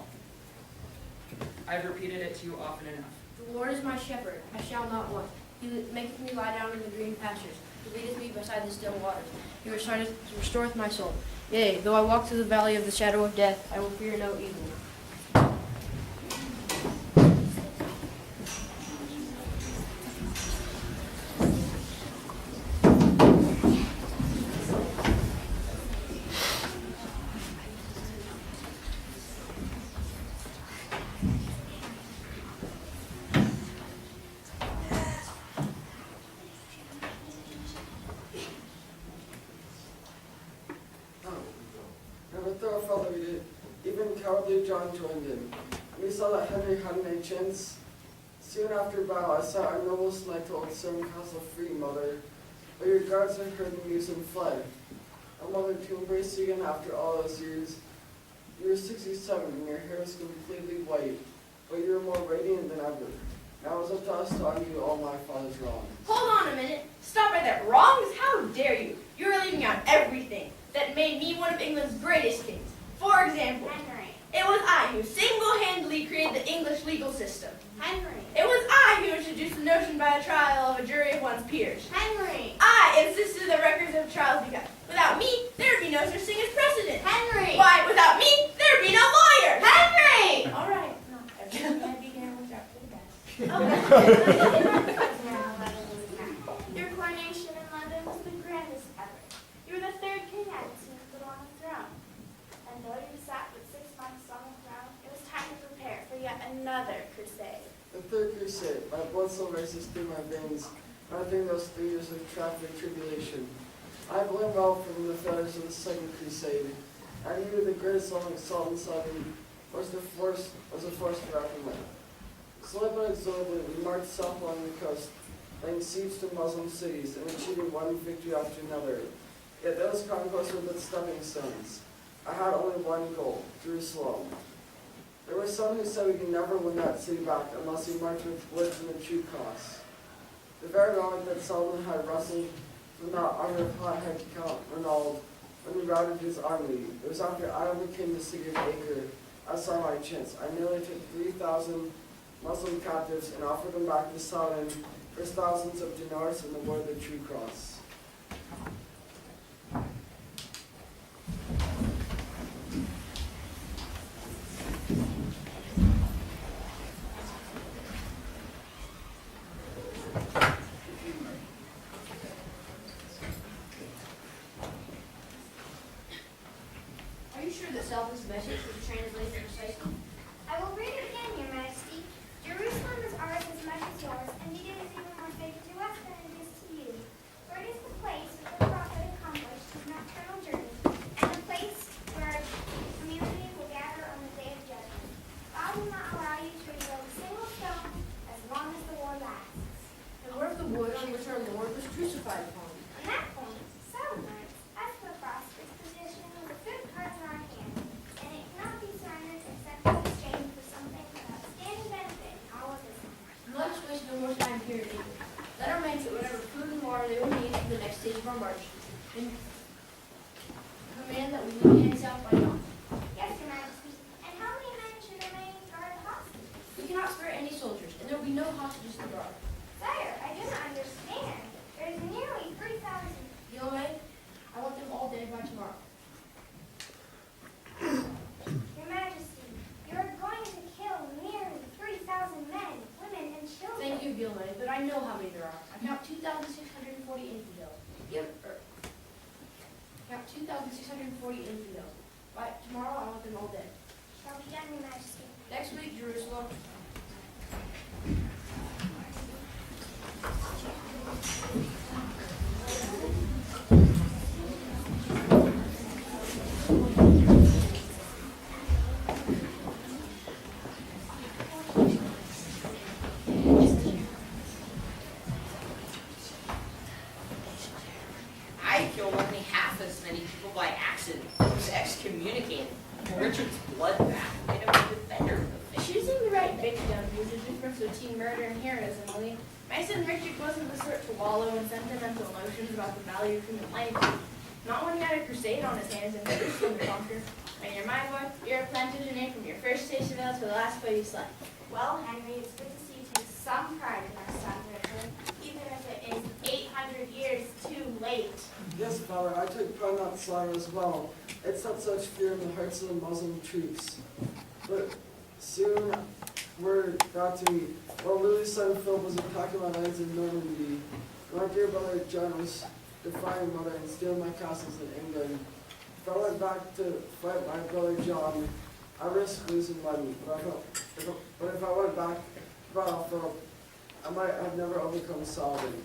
I've repeated it to you often enough. The Lord is my shepherd, I shall not want. He maketh me lie down in the green pastures. He leadeth me beside the still waters. He restoreth my soul. Yea, though I walk through the valley of the shadow of death, I will fear no evil. John joined in. We saw that Henry had no chance. Soon after battle, I saw our nobles and I told Sarum Castle free, mother. But your guards had heard the news and fled. Our mother, to embrace you again after all those years. You were 67 and your hair was completely white, but you were more radiant than ever. Now it's up to us to undo all my father's wrongs. Hold on a minute. Stop right there. Wrongs? How dare you? You're leaving out everything that made me one of England's greatest kings. For example, it was I who single-handedly created the English legal system. Henry. It was I who introduced the notion by a trial of a jury of one's peers. Henry. I insisted that records of trials be kept. Without me, there would be no such thing as precedent. Henry. Why, without me, there would be no lawyer. Henry. All right. No, everything I began was up to the best. Your coronation in London was the grandest ever. You were the third king I had seen put on the throne. And though you sat with 6 months on the throne, it was time to prepare for yet another crusade. The third crusade, my blood still races through my veins, and I think those 3 years of traffic tribulation. I learned well from the failures of the second crusade. I knew the greatest Sultan Sultan was a force to reckon with. Slowly but exultantly, we marched south along the coast, laying siege to Muslim cities and achieving one victory after another. Yet those conquests were but stepping stones. I had only one goal, Jerusalem. There were some who said we could never win that city back unless we marched with woods and a true cross. The very moment that Solomon had wrestled from that army of hothead Count Renaud, when he routed his army, it was after I overcame the city of Acre. I saw my chance. I nearly took 3,000 Muslim captives and offered them back to Solomon for thousands of dinars in the word of the true cross. Are you sure that Self's message was translated precisely? I will read it again, Your Majesty. Jerusalem is ours as much as yours, and it is even more sacred to us than it is to you. For it is the place where the prophet accomplished his nocturnal journey, and the place where a community will gather on the day of judgment. God will not allow you to remove a single stone as long as the war lasts. And where is the wood on which our Lord was crucified upon? On that point, settlements, as the cross, its position with a good card in our hand, and it cannot be surrendered except in exchange for something of outstanding benefit in all of Islam. Let us waste no more time here, David. Let our men get whatever food and water they will need for the next stage of our march. And command that we leave hands out by dawn. Yes, Your Majesty. And how many men should remain guard the hostage? We cannot spare any soldiers, and there will be no hostages to guard. Sire, I do not understand. There is nearly 3,000. Gilway, I want them all dead by tomorrow. Your Majesty, you are going to kill nearly 3,000 men, women, and children. Thank you, Gilway, but I know how many there are. I count 2,640 infidels. Count 2,640 infidels. By tomorrow, I want them all dead. Shall be done, Your Majesty. Next week, Jerusalem. I killed only half as many people by accident. I was excommunicated. Richard's bloodbath made him a defender of the faith. Choosing the right victim is the difference between murder and heroism, Emily. My son Richard wasn't the sort to wallow in sentimental notions about the value of human life. Not when he had a crusade on his hands and Jerusalem to conquer. When you're my boy, you're a Plantagenet from your first Stationville to the last place you slept. Well, Henry, it's good to see you take some pride in our son, Richard, even if it is 800 years too late. Yes, Father, I took pride in that slaughter as well. It set such fear in the hearts of the Muslim troops. But soon word got to me, while Louis' son Philip was attacking my lands in Normandy, my dear brother John was defying mother and stealing my castles in England. If I went back to fight my brother John, I risked losing money. But if I went back to battle Philip, I might have never overcome Saladin.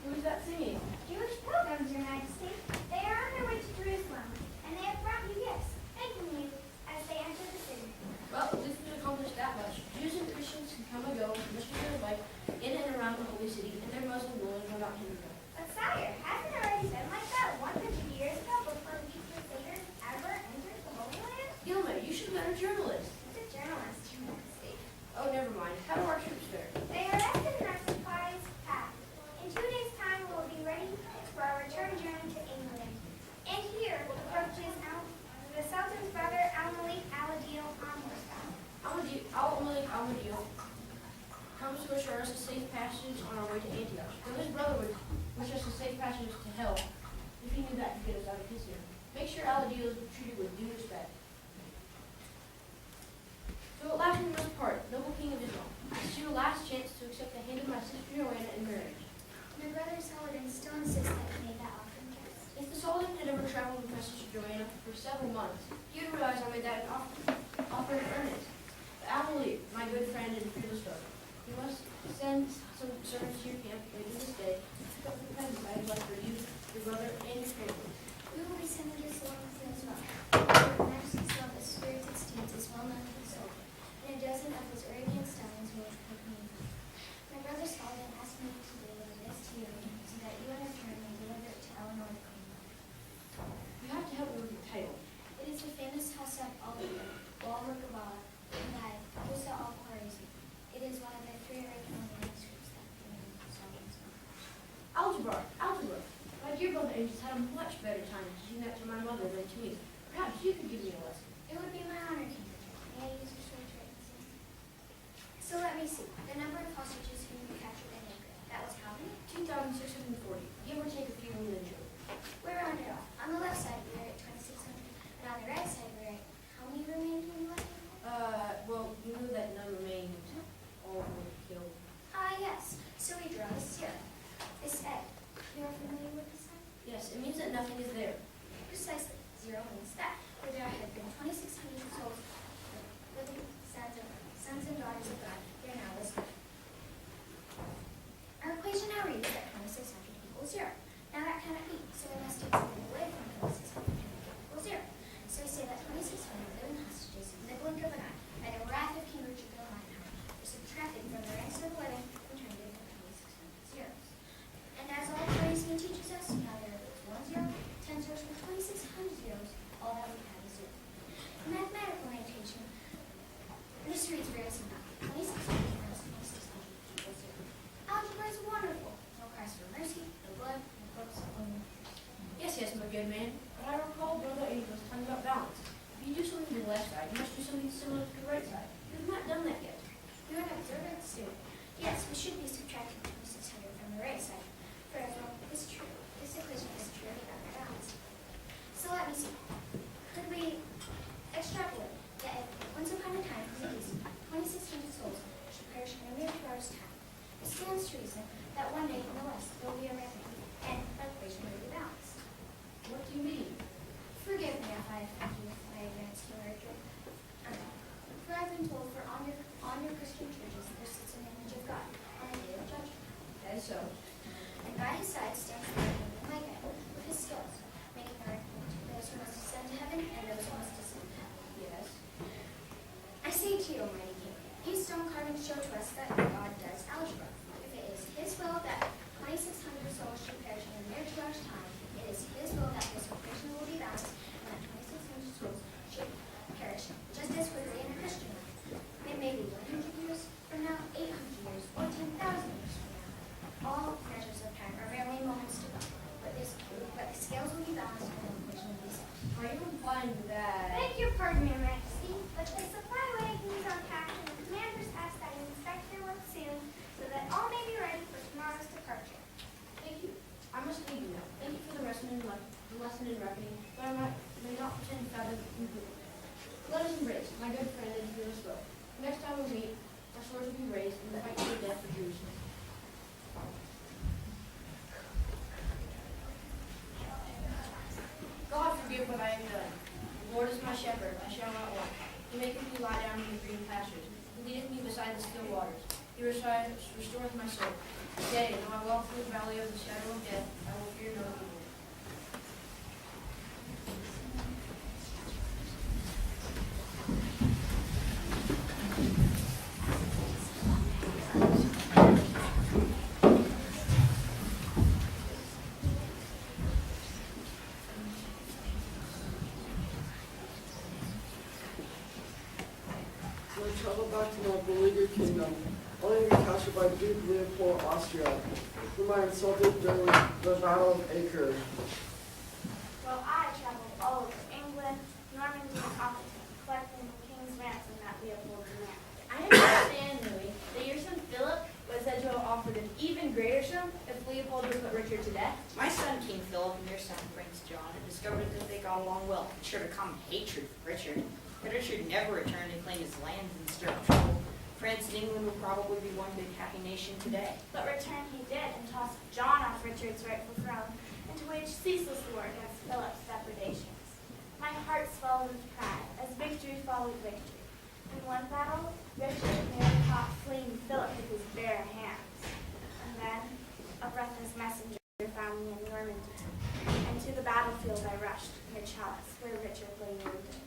Who's that singing? Jewish pilgrims, Your Majesty. They are on their way to Jerusalem, and they have brought you gifts, thanking you as they enter the city. Well, if we could accomplish that much, Jews and Christians can come and go as much as they like in and around the holy city, and their Muslim rulers will not hinder them. But sire, hasn't it already been like that 100 years ago before we crusaders ever entered the Holy Land? Gilman, you should have been a journalist. It's a journalist, Your Majesty. Oh, never mind. How do our troops fare? They are rested and our supplies packed. In 2 days' time, we will be ready for our return journey to England. And here approaches the Sultan's brother Al-Malik Al-Adil on horseback. Al-Malik Al-Madil comes to assure us a safe passage on our way to Antioch. Though his brother would wish us a safe passage to hell if he knew that could get us out of his here. Make sure Al-Adil is treated with due respect. for several months. You didn't realize I made that offer to Ernest. But I will leave, my good friend and fearless brother. You must send some servants to your camp later this day to pick up the presents I have left for you, your brother, and your family. We will be sending gifts along with you as well. Your Majesty's love of spirited steeds is well known to the soldier, and a dozen of his Arabian stallions will accompany him. My brother Solomon asked me to deliver this to you, so that you in return may deliver it to Eleanor the Queen. You have to help me with your title. It is the famous house of Oliver, Walmerkabah, and I, Musa al-Khwarizmi. It is one of the 3 original manuscripts that appear in Solomon's Algebra, algebra. My dear brother Angels had a much better time teaching that to my mother than to me. Perhaps you could give me a lesson. It would be my honor, King Richard. May I use your sword to write this in? So let me see. The number of hostages whom you captured in Acre. That was how many? 2,640. Give or take a few in the joke. We're rounded off. On the left side, we are at 2,600. And on the right side, we're at how many remained when you left? Well, you know that none remained. All were killed. Ah, yes. So we draw this zero. This egg. You are familiar with this sign? Yes, it means that nothing is there. Precisely. Zero means that. Where there had been 2,600 souls, living sons and daughters of God, they are now listed. Our equation now reads that 2,600 equals zero. Now that cannot be, so we must take something away from 2,600 to make it equal zero. So we say that 2,600 living hostages in the blink of an eye, by the wrath of King Richard the Lionheart, were subtracted from the ranks of the living and turned into 2,600 zeros. And as all Khwarizmi teaches us, now there is 1 zero, 10 zeros for 2,600 zeros, all that we have is zero. In mathematical notation, this reads very simple. 2,600 minus 2,600 equals zero. Algebra is wonderful. No cries for mercy, no blood, no corpse, only tears. Yes, yes, my good man. But I recall brother Angels talking about balance. If you do something to the left side, you must do something similar to the right side. You have not done that yet. You're an observant student. Yes, we should be subtracting 2,600 from the right side. For as well is true, this equation is truly unbalanced. So let me see. Could we extrapolate that if once upon a time, these 2,600 souls should perish in a mere 2 hours' time? It stands to reason that one day in the West there will be a reckoning, and our equation will be balanced. What do you mean? Forgive me if I offend you with my advanced humor. For I've been told for on your Christian churches there sits an image of God on the day of judgment. That is so. And by his side stands the human like it, with his skills, making a reckoning to those who must ascend to heaven and those who must descend to hell. Yes. I say to you, Almighty King, these stone carvings show to us that God does algebra. If it is his will that 2,600 souls should perish in a mere 2 hours' time, it is his will that this equation will be balanced and that 2,600 souls should perish just as quickly in a Christian life. It may be 100 years from now, 800 years, or 10,000 years from now. All measures of time are merely moments to God, but the scales will be balanced and the equation will be set. Are you implying that? Beg your pardon, Your Majesty, but the supply wagons are packed and the commanders ask that you inspect their work soon so that all may be ready for tomorrow's departure. Thank you. I must leave you now. Thank you for the lesson in reckoning, but I may not pretend to fathom completely. Let us embrace, my good friend and fearless foe. Next time we meet, our swords will be raised and we fight to the death for Jerusalem. God forgive what I have done. The Lord is my shepherd, I shall not want. He maketh me lie down in the green pastures. He leadeth me beside the still waters. He restoreth my soul. Yea, though I walk through the valley of the shadow of death, I will fear no evil. So I traveled back to my beleaguered kingdom, only to be captured by Duke Leopold of Austria, whom I insulted during the Battle of Acre. Well, I traveled all over England, Normandy, and Aquitaine, collecting the king's ransom that Leopold demanded. I understand, Louis, that your son Philip was said to have offered an even greater sum if Leopold would put Richard to death. My son King Philip and your son Prince John had discovered that they got along well, and shared a common hatred for Richard. But Richard never returned to claim his lands and stir up trouble. France and England would probably be one big happy nation today. But return he did, and tossed John off Richard's rightful throne, and to wage ceaseless war against Philip's depredations. My heart swelled with pride as victory followed victory. In one battle, Richard nearly caught fleeing Philip with his bare hands. And then, a breathless messenger found me in Normandy. And to the battlefield I rushed, in a chalice where Richard lay wounded.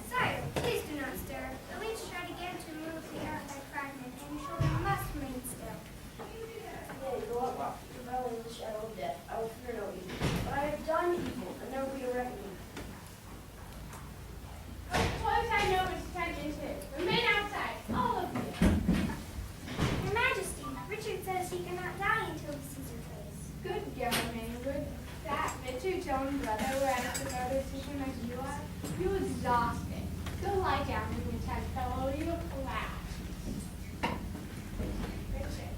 Sire, please do not stir. The leech tried again to remove the air by fragment, and your shoulder must remain still. Yea, go up, dwell in the shadow of death. I will fear no evil. But I have done evil, and there will be a reckoning. Of course I know which tent it is. Remain outside, all of you. Your Majesty, Richard says he cannot die until he sees your face. Good government, good. That Richard's own brother were as devoted to him as you are. You exhausted. Go lie down in your tent, fellow. You will collapse. Richard,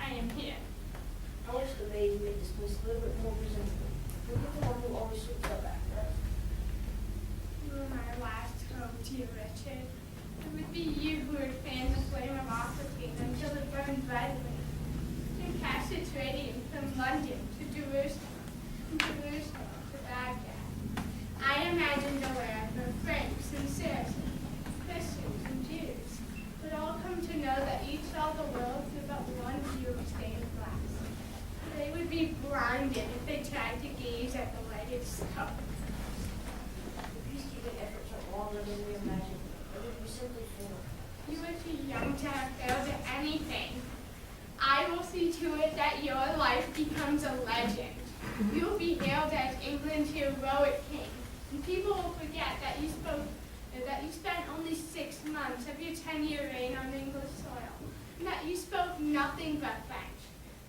I am here. I wish the maid made this place a little bit more presentable. Look at the one who always sweeps up after us. You were my last home, dear Richard. It would be you who would fan the flame of Aquitaine until it burned brightly. To cast its radiance from London to Jerusalem, from Jerusalem to Baghdad. I imagined a land where Franks and Saracens, Christians and Jews would all come to know that each saw the world through but one view of stained glass. They would be blinded if they tried to gaze at the lighted stars. The peacekeeping efforts are longer than we imagined. It would be simply fatal. You are too young to have failed at anything. I will see to it that your life becomes a legend. You will be hailed as England's heroic king, and people will forget that you spent only 6 months of your 10-year reign on English soil, and that you spoke nothing but French.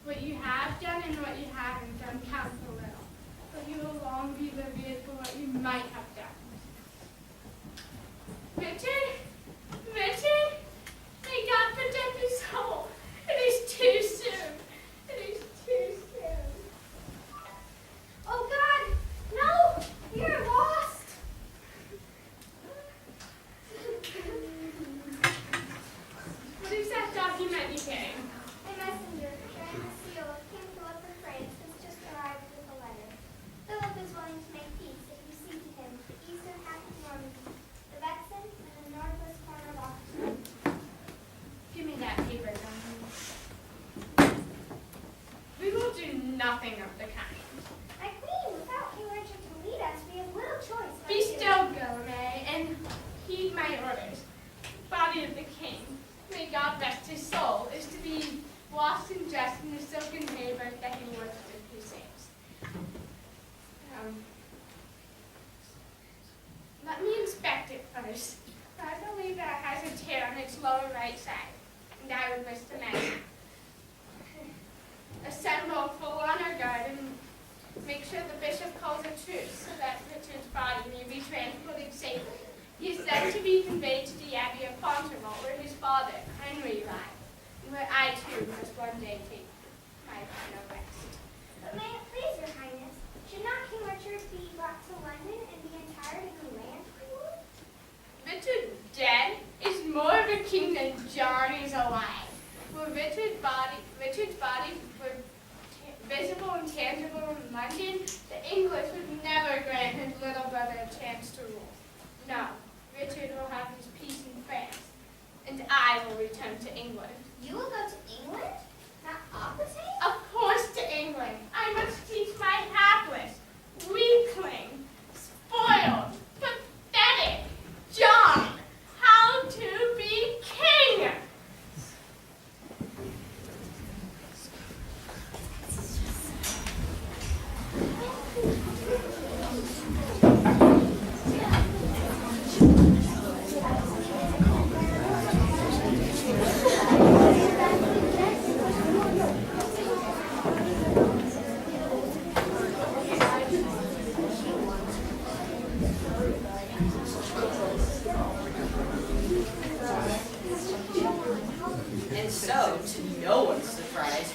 What you have done and what you haven't done counts a little, but you will long be revered for what you might have done. Richard? Richard? May God protect his soul. It is too soon. It is too soon. Oh God, no! You're lost! What is that document you carry? A messenger bearing the seal of King Philip of France has just arrived with a letter. Philip is willing to make peace if you cede to him the eastern half of Normandy, the Vexin, and the northwest corner of Aquitaine. Give me that paper, Duncan. We will do nothing of the kind. My queen, without King Richard to lead us, we have little choice. but Be to- still, Guillaume, and heed my orders. Body of the king, may God rest his soul, is to be washed and dressed in the silken hairbrush that he wore to the Crusades. Let me inspect it first. I believe that it has a tear on its lower right side, and I would wish to mention. Assemble full honor guard and make sure the bishop calls a truce so that Richard's body may be transported safely. He is then to be conveyed to the Abbey of Fontevraud, where his father, Henry, lies, and where I too must one day take my final rest. But may it please your highness, should not King Richard be brought to London and the entire new land ruled? Richard dead is more of a king than John is alive. Were Richard's body were visible and tangible in London, the English would never grant his little brother a chance to rule. No, Richard will have his peace in France, and I will return to England. You will go to England? Not Aquitaine? Of course to England. I must teach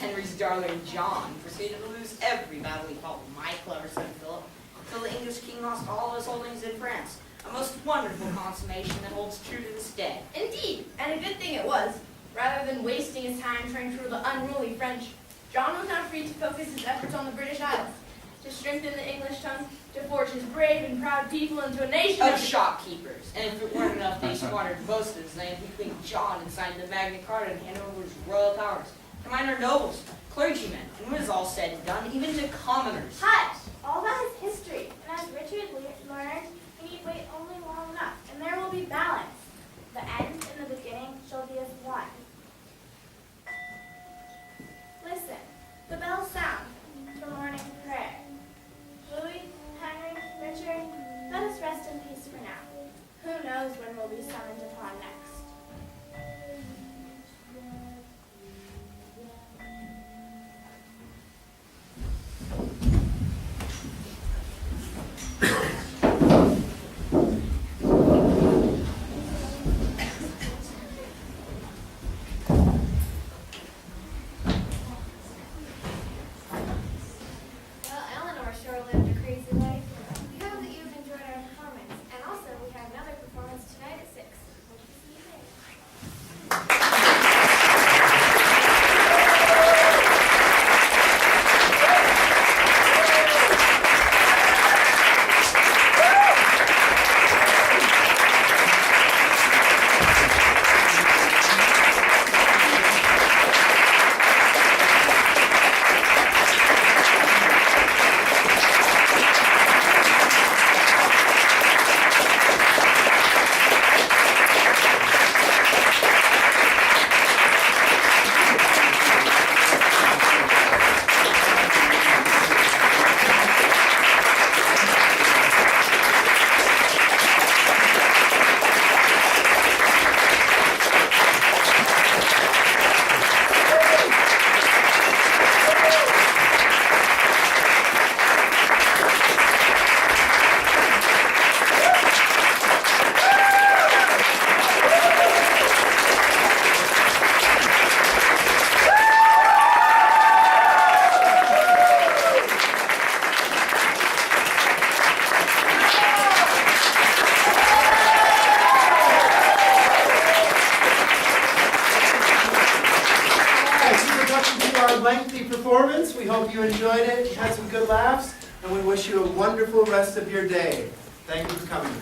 Henry's darling John proceeded to lose every battle he fought with my clever son Philip, until the English king lost all his holdings in France. A most wonderful consummation that holds true to this day. Indeed, and a good thing it was. Rather than wasting his time trying to rule the unruly French, John was now free to focus his efforts on the British Isles, to strengthen the English tongue, to forge his brave and proud people into a nation Of shopkeepers. And if it weren't enough, they squandered most of his land between John and signed the Magna Carta and handed over his royal powers to minor nobles, clergymen, and when it was all said and done, even to commoners. Hush! All that is history, and as Richard learned, we need wait only long enough, and there will be balance. The end and the beginning shall be as one. Listen, the bells sound for morning prayer. Louis, Henry, Richard, let us rest in peace for now. Who knows when we'll be summoned upon next? Well, Eleanor sure lived a crazy life. We hope that you've enjoyed our performance. And also, we have another performance tonight at 6. Hope to see you there. Lengthy performance. We hope you enjoyed it, had some good laughs, and we wish you a wonderful rest of your day. Thank you for coming.